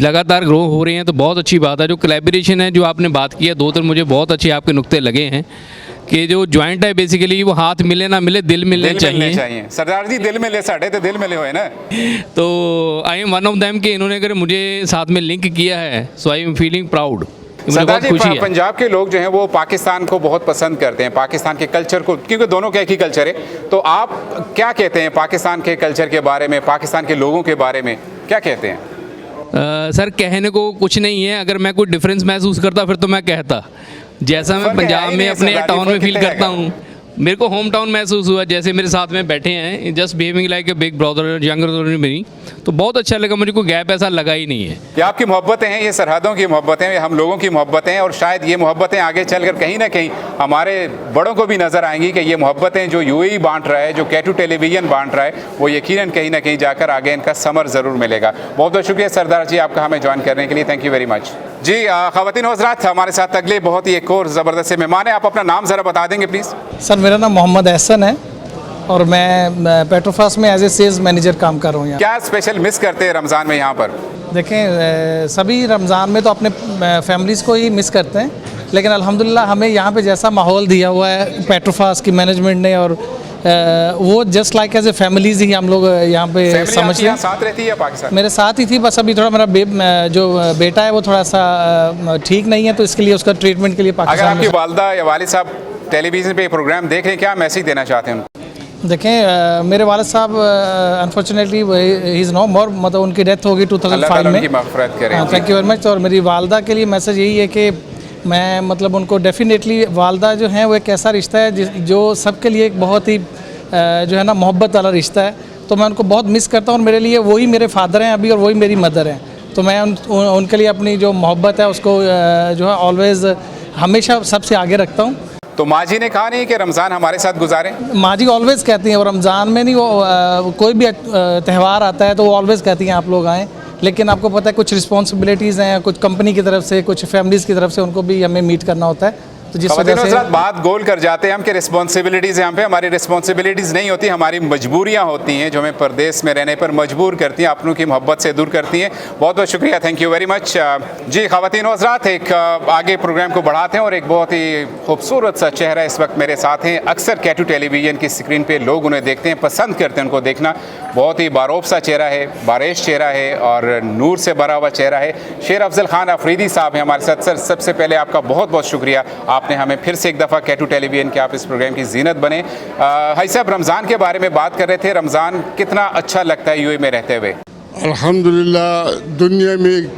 लगातार ग्रो हो रहे हैं, तो बहुत अच्छी बात है। जो कोलैबोरेशन है, जो आपने बात की है, 2-3 मुझे बहुत अच्छे आपके नुक्ते लगे हैं। कि जो जॉइंट है बेसिकली वो हाथ मिले ना मिले दिल मिलने चाहिए। सरदार जी दिल मिले साढ़े तो दिल मिले हुए ना। तो I am one of them कि इन्होंने अगर मुझे साथ में लिंक किया है, सो आई एम फीलिंग प्राउड। सरदार जी, पंजाब के लोग जो हैं वो पाकिस्तान को बहुत पसंद करते हैं, पाकिस्तान के कल्चर को, क्योंकि दोनों का एक ही कल्चर है। तो आप क्या कहते हैं पाकिस्तान के कल्चर के बारे में, पाकिस्तान के लोगों के बारे में क्या कहते हैं? सर कहने को कुछ नहीं है, अगर मैं कोई डिफरेंस महसूस करता फिर तो मैं कहता। जैसा मैं पंजाब में अपने टाउन में फील करता हूँ, मेरे को होम टाउन महसूस हुआ, जैसे मेरे साथ में बैठे हैं, just behaving like a big brother, younger brother मेरी, तो बहुत अच्छा लगा मुझे, कोई गैप ऐसा लगा ही नहीं है। ये आपकी मोहब्बतें हैं, ये सरहदों की मोहब्बतें हैं, ये हम लोगों की मोहब्बतें हैं, और शायद ये मोहब्बतें आगे चलकर कहीं ना कहीं हमारे बड़ों को भी नज़र आएंगी कि ये मोहब्बतें जो यूएई बांट रहा है, जो K2 टेलीविज़न बांट रहा है, वो यकीनन कहीं ना कहीं जाकर आगे इनका समर ज़रूर मिलेगा। बहुत बहुत शुक्रिया सरदार जी आपका हमें ज्वाइन करने के लिए, थैंक यू वेरी मच। जी ख़वातीन हज़रात, हमारे साथ अगले बहुत ही एक और ज़बरदस्त से मेहमान है, आप अपना नाम ज़रा बता देंगे प्लीज़? सर मेरा नाम मोहम्मद एहसन है और मैं पेट्रोफास में एज ए सेल्स मैनेजर काम कर रहा हूँ। क्या स्पेशल मिस करते हैं रमज़ान में यहाँ पर? देखें सभी रमज़ान में तो अपने फैमिलीज़ को ही मिस करते हैं, लेकिन अल्हम्दुलिल्लाह हमें यहाँ पे जैसा माहौल दिया हुआ है पेट्रोफास की मैनेजमेंट ने, और वो just like as a families ही हम लोग यहाँ पे समझ रहे हैं। साथ रहती है पाकिस्तान? मेरे साथ ही थी, बस अभी थोड़ा मेरा जो बेटा है वो थोड़ा सा ठीक नहीं है, तो इसके लिए उसका ट्रीटमेंट के लिए पाकिस्तान। अगर आपकी वालदा या वालिद साहब टेलीविज़न पे प्रोग्राम देख रहे हैं, क्या मैसेज देना चाहते हैं उनको? देखें मेरे वालिद साहब अनफॉर्चुनेटली ही इज़ नो मोर, मतलब उनकी डेथ होगी 2005 में। Thank you very much. और मेरी वालदा के लिए मैसेज यही है कि मैं मतलब उनको डेफिनेटली, वालदा जो हैं वो एक ऐसा रिश्ता है जो सबके लिए एक बहुत ही जो है ना मोहब्बत वाला रिश्ता है, तो मैं उनको बहुत मिस करता हूँ, और मेरे लिए वही मेरे फादर हैं अभी और वही मेरी मदर हैं, तो मैं उनके लिए अपनी जो मोहब्बत है उसको जो है ऑलवेज़ हमेशा सबसे आगे रखता हूँ। तो माँ जी ने कहा नहीं कि रमज़ान हमारे साथ गुजारें? माँ जी ऑलवेज़ कहती हैं, और रमज़ान में नहीं, वो कोई भी त्यौहार आता है तो वो ऑलवेज़ कहती हैं आप लोग आएँ, लेकिन आपको पता है कुछ रिस्पॉन्सिबिलिटीज़ हैं, कुछ कंपनी की तरफ से, कुछ फैमिलीज़ की तरफ से, उनको भी हमें मीट करना होता है, तो जिस वजह से बात गोल कर जाते हैं हम कि रिस्पॉन्सिबिलिटीज़ यहाँ पे हमारी रिस्पॉन्सिबिलिटीज़ नहीं होती, हमारी मजबूरियाँ होती हैं जो हमें परदेश में रहने पर मजबूर करती हैं, अपनों की मोहब्बत से दूर करती हैं। बहुत बहुत शुक्रिया, थैंक यू वेरी मच। जी ख़वातीन हज़रात, एक आगे प्रोग्राम को बढ़ाते हैं, और एक बहुत ही खूबसूरत सा चेहरा इस वक्त मेरे साथ हैं। अक्सर K2 टेलीविज़न की स्क्रीन पर लोग उन्हें देखते हैं, पसंद करते हैं उनको देखना। बहुत ही बारोब सा चेहरा है, बारिश चेहरा है और नूर से भरा हुआ चेहरा है। शेर अफजल खान अफरीदी साहब हैं हमारे साथ। सर सबसे पहले आपका बहुत बहुत शुक्रिया, आपने हमें फिर से एक दफ़ा K2 टेलीविज़न के आप इस प्रोग्राम की जीनत बने। हाई साहब, रमज़ान के बारे में बात कर रहे थे, रमज़ान कितना अच्छा लगता है यूएई में रहते हुए? अल्हम्दुलिल्लाह, दुनिया में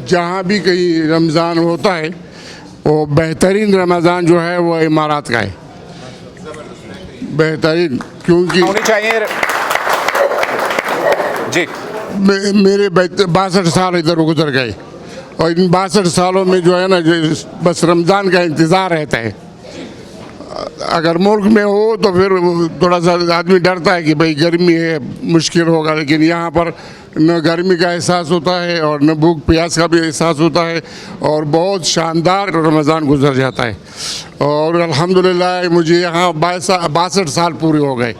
जहाँ भी कहीं रमज़ान होता है वो बेहतरीन रमज़ान जो है वो इमारात का है, बेहतरीन, क्योंकि होनी चाहिए जी। मेरे 62 साल इधर गुजर गए, और इन 62 सालों में जो है ना, बस रमज़ान का इंतज़ार रहता है। अगर मुल्क में हो तो फिर थोड़ा सा आदमी डरता है कि भाई गर्मी है, मुश्किल होगा, लेकिन यहाँ पर न गर्मी का एहसास होता है और न भूख प्यास का भी एहसास होता है, और बहुत शानदार रमज़ान गुजर जाता है। और अल्हम्दुलिल्लाह मुझे यहाँ 62 साल पूरे हो गए,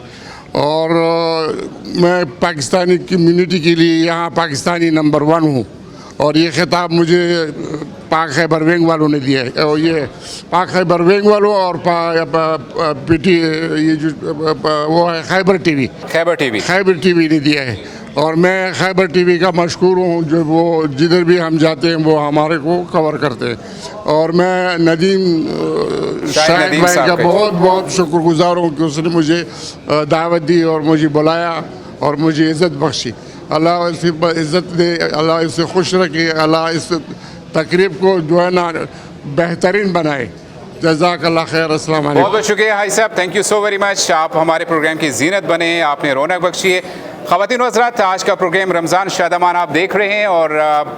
और मैं पाकिस्तानी कम्युनिटी के लिए यहाँ पाकिस्तानी नंबर 1 हूँ, और ये खिताब मुझे पाक खैबर विंग वालों ने दिया है, और ये पाक खैबर विंग वालों और पीटी ये जो वो है खैबर टीवी ने दिया है, और मैं खैबर टीवी का मशकूर हूँ, जो वो जिधर भी हम जाते हैं वो हमारे को कवर करते हैं। और मैं नदीम शाहिद भाई का बहुत बहुत शुक्रगुजार हूँ कि उसने मुझे दावत दी और मुझे बुलाया और मुझे इज़्ज़त बख्शी। अल्लाह इसे इज़्ज़त दे, अल्लाह इसे खुश रखे, अल्लाह इस तकरीब को जो है ना बेहतरीन बनाए। जज़ाकल्लाह खैर, अस्सलाम वालेकुम। बहुत बहुत शुक्रिया हाई साहब, thank you so very much. आप हमारे प्रोग्राम की जीनत बने, आपने रौनक बख्शी है। ख़वातीन हज़रात, आज का प्रोग्राम रमज़ान शादमान आप देख रहे हैं, और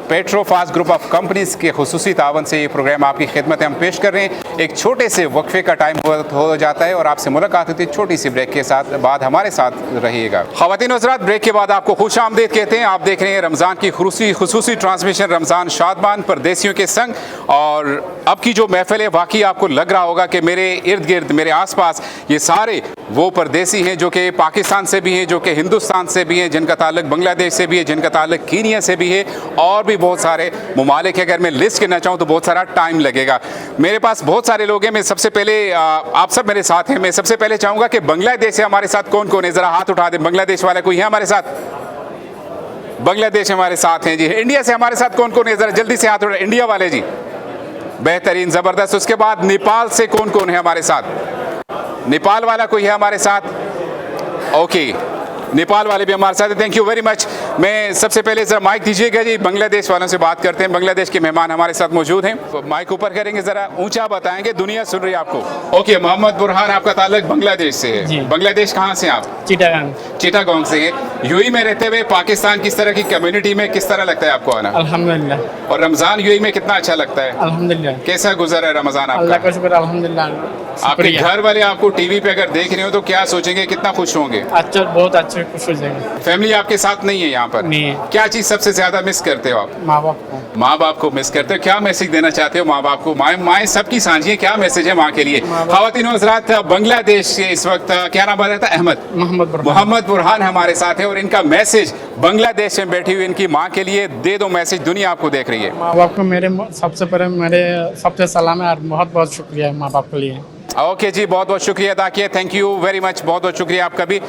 पेट्रोफास ग्रुप ऑफ कंपनीज़ के खुसूसी तावन से ये प्रोग्राम आपकी खिदमत में हम पेश कर रहे हैं। एक छोटे से वक्फे का टाइम हो जाता है और आपसे मुलाकात होती है छोटी सी ब्रेक के साथ, बाद हमारे साथ रहिएगा। ख़वातीन हज़रात, ब्रेक के बाद आपको खुश आमदीद कहते हैं। आप देख रहे हैं रमज़ान की खुसूसी ट्रांसमिशन रमज़ान शादमान परदेसियों के संग, और अब की जो महफिल है वाकई आपको लग रहा होगा कि मेरे इर्द गिर्द, मेरे आस पास ये सारे वो परदेसी हैं जो कि पाकिस्तान से भी हैं, जो कि हिंदुस्तान से भी हैं, जिनका ताल्लुक बांग्लादेश से भी है, जिनका ताल्लुक कीनिया से भी है और भी बहुत सारे ममालिक हैं। अगर मैं लिस्ट करना चाहूँ तो बहुत सारा टाइम लगेगा। मेरे पास बहुत सारे लोग हैं। मैं सबसे पहले आप सब मेरे साथ हैं। मैं सबसे पहले चाहूँगा कि बांग्लादेश से हमारे साथ कौन कौन है, ज़रा हाथ उठा दें। बांग्लादेश वाले कोई है हमारे साथ? बांग्लादेश हमारे साथ हैं जी। इंडिया से हमारे साथ कौन कौन है, ज़रा जल्दी से हाथ उठा। इंडिया वाले जी, बेहतरीन, ज़बरदस्त। उसके बाद नेपाल से कौन कौन है हमारे साथ? नेपाल वाला कोई है हमारे साथ? ओके, नेपाल वाले भी हमारे साथ हैं। Thank you very much. मैं सबसे पहले ज़रा माइक दीजिएगा जी, बांग्लादेश वालों से बात करते हैं। बांग्लादेश के मेहमान हमारे साथ मौजूद हैं। माइक ऊपर करेंगे, ज़रा ऊंचा बताएंगे, दुनिया सुन रही है आपको। ओके, मोहम्मद बुरहान, आपका ताल्लुक बांग्लादेश से है। बांग्लादेश कहाँ से आप? चिटागांग। चिटागांग से है। यूएई में रहते हुए पाकिस्तान किस तरह की कम्युनिटी में किस तरह लगता है आपको आना? अल्हम्दुलिल्लाह। और रमज़ान यूएई में कितना अच्छा लगता है? अल्हम्दुलिल्लाह। कैसा गुजरा है रमज़ान आपका? अल्लाह का शुक्र, अल्हम्दुलिल्लाह। आपके घर वाले आपको टीवी पे अगर देख रहे हो तो क्या सोचेंगे, कितना खुश होंगे? अच्छा, बहुत अच्छे, खुश हो जाएंगे। फैमिली आपके साथ नहीं है यहाँ पर? नहीं है। क्या चीज़ सबसे ज़्यादा मिस करते हो आप? माँ बाप को। माँ बाप को मिस करते हो। क्या मैसेज देना चाहते हो माँ बाप को? माएँ सबकी साझी है, क्या मैसेज है माँ के लिए? ख़वातीन व हज़रात, बांग्लादेश से इस वक्त क्या नाम बताया था? अहमद मोहम्मद बुरहान हमारे साथ है और इनका मैसेज बांग्लादेश में बैठी हुई इनकी माँ के लिए दे दो मैसेज, दुनिया आपको देख रही है। माँ बाप को मेरे सबसे पहले मेरे सबसे सलाम है और बहुत बहुत शुक्रिया है माँ बाप के लिए। ओके जी, बहुत बहुत शुक्रिया अदा किया। थैंक यू वेरी मच, बहुत बहुत शुक्रिया आपका भी।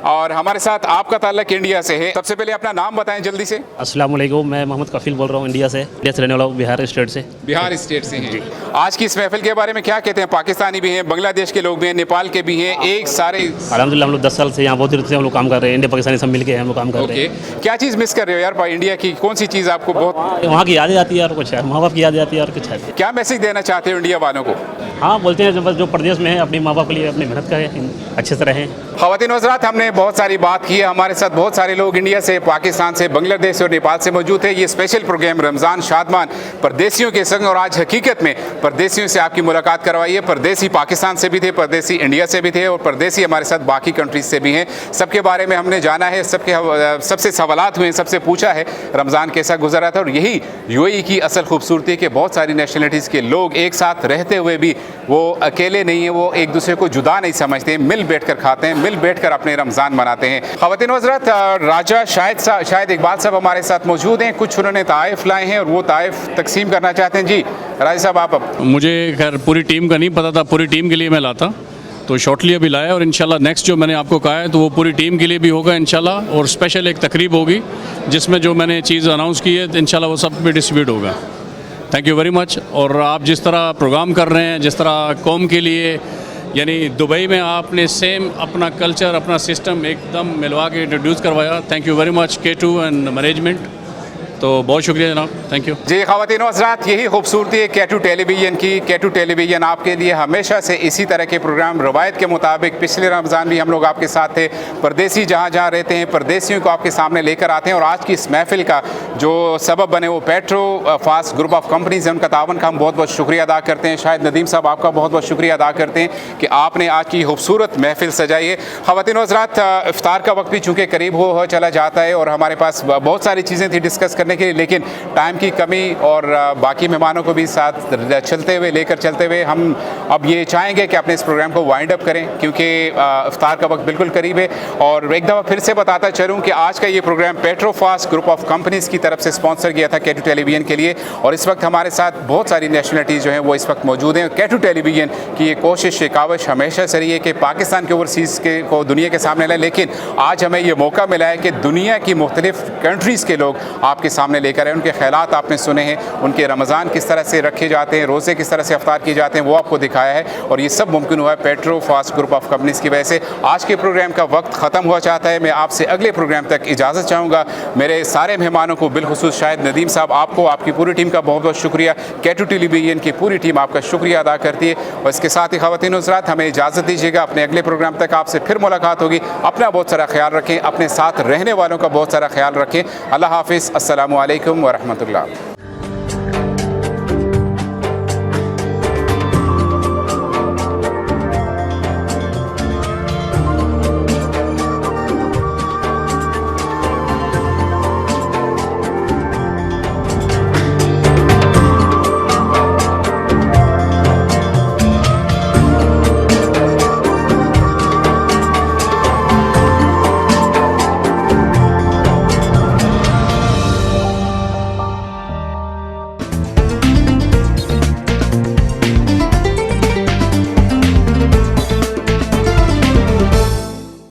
और हमारे साथ आपका ताल्लुक इंडिया से है। सबसे पहले अपना नाम बताएं जल्दी से। अस्सलाम वालेकुम, मैं मोहम्मद कफील बोल रहा हूँ, इंडिया से रहने वाला हूँ, बिहार स्टेट से। बिहार स्टेट से हैं। आज की इस महफिल के बारे में क्या कहते हैं? पाकिस्तानी भी हैं, बांग्लादेश के लोग भी हैं, नेपाल के भी हैं, एक सारे। अल्हम्दुलिल्लाह हम लोग 10 साल से यहाँ बहुत देर से हम लोग काम कर रहे हैं, इंडिया पाकिस्तानी सब मिलके हम लोग काम कर रहे हैं। क्या चीज़ मिस कर रहे हो यार इंडिया की? कौन सी चीज़ आपको बहुत? वहाँ की यादें आती है और कुछ है, माँ बाप की यादें आती है और कुछ है। क्या मैसेज देना चाहते हो इंडिया वालों को? हाँ, बोलते हैं जो प्रदेश में है अपने माँ बाप के लिए अपनी मेहनत करें, अच्छे से रहें। ख़वातीन व हज़रात, हमने बहुत सारी बात की है। हमारे साथ बहुत सारे लोग इंडिया से, पाकिस्तान से, बांग्लादेश और नेपाल से मौजूद है। ये स्पेशल प्रोग्राम रमज़ान शादमान परदेसियों के संग, और आज हकीकत में परदेसियों से आपकी मुलाकात करवाई है। परदेसी पाकिस्तान से भी थे, परदेसी इंडिया से भी थे और परदेसी हमारे साथ बाकी कंट्रीज से भी हैं। सबके बारे में हमने जाना है, सबसे सवालात हुए, सबसे पूछा है रमज़ान कैसा गुजरा था। और यही यूएई की असल खूबसूरती है कि बहुत सारी नेशनलिटीज़ के लोग एक साथ रहते हुए भी वो अकेले नहीं है, वो एक दूसरे को जुदा नहीं समझते, मिल बैठ कर खाते हैं, मिल बैठ कर अपने रमज़ान मनाते हैं। ख़वातीन व हज़रात, राजा शायद इकबाल साहब हमारे साथ मौजूद हैं। कुछ उन्होंने ताइफ लाए हैं और वो ताइफ तकसीम करना चाहते हैं। जी राजा साहब, आप? मुझे खैर पूरी टीम का नहीं पता था, पूरी टीम के लिए मैं लाता तो शॉर्टली अभी लाया और इंशाल्लाह नेक्स्ट जो मैंने आपको कहा है तो वो पूरी टीम के लिए भी होगा इंशाल्लाह। और स्पेशल एक तकरीब होगी जिसमें जो मैंने चीज़ अनाउंस की है इंशाल्लाह वो सब भी डिस्ट्रीब्यूट होगा। Thank you very much. और आप जिस तरह प्रोग्राम कर रहे हैं, जिस तरह कौम के लिए, यानी दुबई में आपने सेम अपना कल्चर, अपना सिस्टम एकदम मिलवा के इंट्रोड्यूस करवाया। Thank you very much K2 and management, तो बहुत शुक्रिया जनाब, थैंक यू। जी ख़वातीन व हज़रात, यही खूबसूरती है K2 टेलीविज़न की। K2 टेलीविज़न आपके लिए हमेशा से इसी तरह के प्रोग्राम रवायत के मुताबिक, पिछले रमज़ान भी हम लोग आपके साथ थे, परदेसी जहाँ जहाँ रहते हैं परदेसियों को आपके सामने लेकर आते हैं। और आज की इस महफिल का जो सबब बने वो petro fast group of companies है, उनका तावन का हम बहुत बहुत शुक्रिया अदा करते हैं। शायद नदीम साहब, आपका बहुत बहुत शुक्रिया अदा करते हैं कि आपने आज की खूबसूरत महफिल सजाई है। ख़वातीन व हज़रात, इफ्तार का वक्त भी चूँकि करीब हो चला जाता है और हमारे पास बहुत सारी चीज़ें थी डिस्कस करने के लिए, लेकिन टाइम की कमी और बाकी मेहमानों को भी साथ चलते हुए लेकर चलते हुए हम अब ये चाहेंगे कि अपने इस प्रोग्राम को वाइंड अप करें क्योंकि इफ्तार का वक्त बिल्कुल करीब है। और एक दफ़ा फिर से बताता चलूँ कि आज का ये प्रोग्राम पेट्रोफास्ट ग्रुप ऑफ कंपनीज़ की तरफ से स्पॉन्सर किया था K2 टेलीविज़न के लिए। और इस वक्त हमारे साथ बहुत सारी नेशनलिटीज़ जो हैं वो इस वक्त मौजूद हैं। K2 टेलीविज़न की ये कोशिश, ये काविश हमेशा से रही है कि पाकिस्तान के ओवरसीज़ के को दुनिया के सामने लाए, लेकिन आज हमें ये मौका मिला है कि दुनिया की मुख्तलिफ कंट्रीज़ के लोग आपके सामने लेकर आए। उनके ख़यालात आपने सुने हैं, उनके रमज़ान किस तरह से रखे जाते हैं, रोज़े किस तरह से इफ्तार किए जाते हैं, वो आपको दिखाया है। और ये सब मुमकिन हुआ है petro fast group of companies की वजह से। आज के प्रोग्राम का वक्त ख़त्म हुआ चाहता है। मैं आपसे अगले प्रोग्राम तक इजाज़त चाहूँगा। मेरे सारे मेहमानों को, बिलखुसूस शायद नदीम साहब, आपको, आपकी पूरी टीम का बहुत बहुत शुक्रिया। K2 टेलीविज़न की पूरी टीम आपका शुक्रिया अदा करती है। और इसके साथ ही ख़वातीन व हज़रात, हमें इजाज़त दीजिएगा। अपने अगले प्रोग्राम तक आपसे फिर मुलाकात होगी। अपना बहुत सारा ख्याल रखें, अपने साथ रहने वालों का बहुत सारा ख्याल रखें। अल्लाह हाफ़िज़, अस्सलामु अलैकुम व रहमतुल्लाह।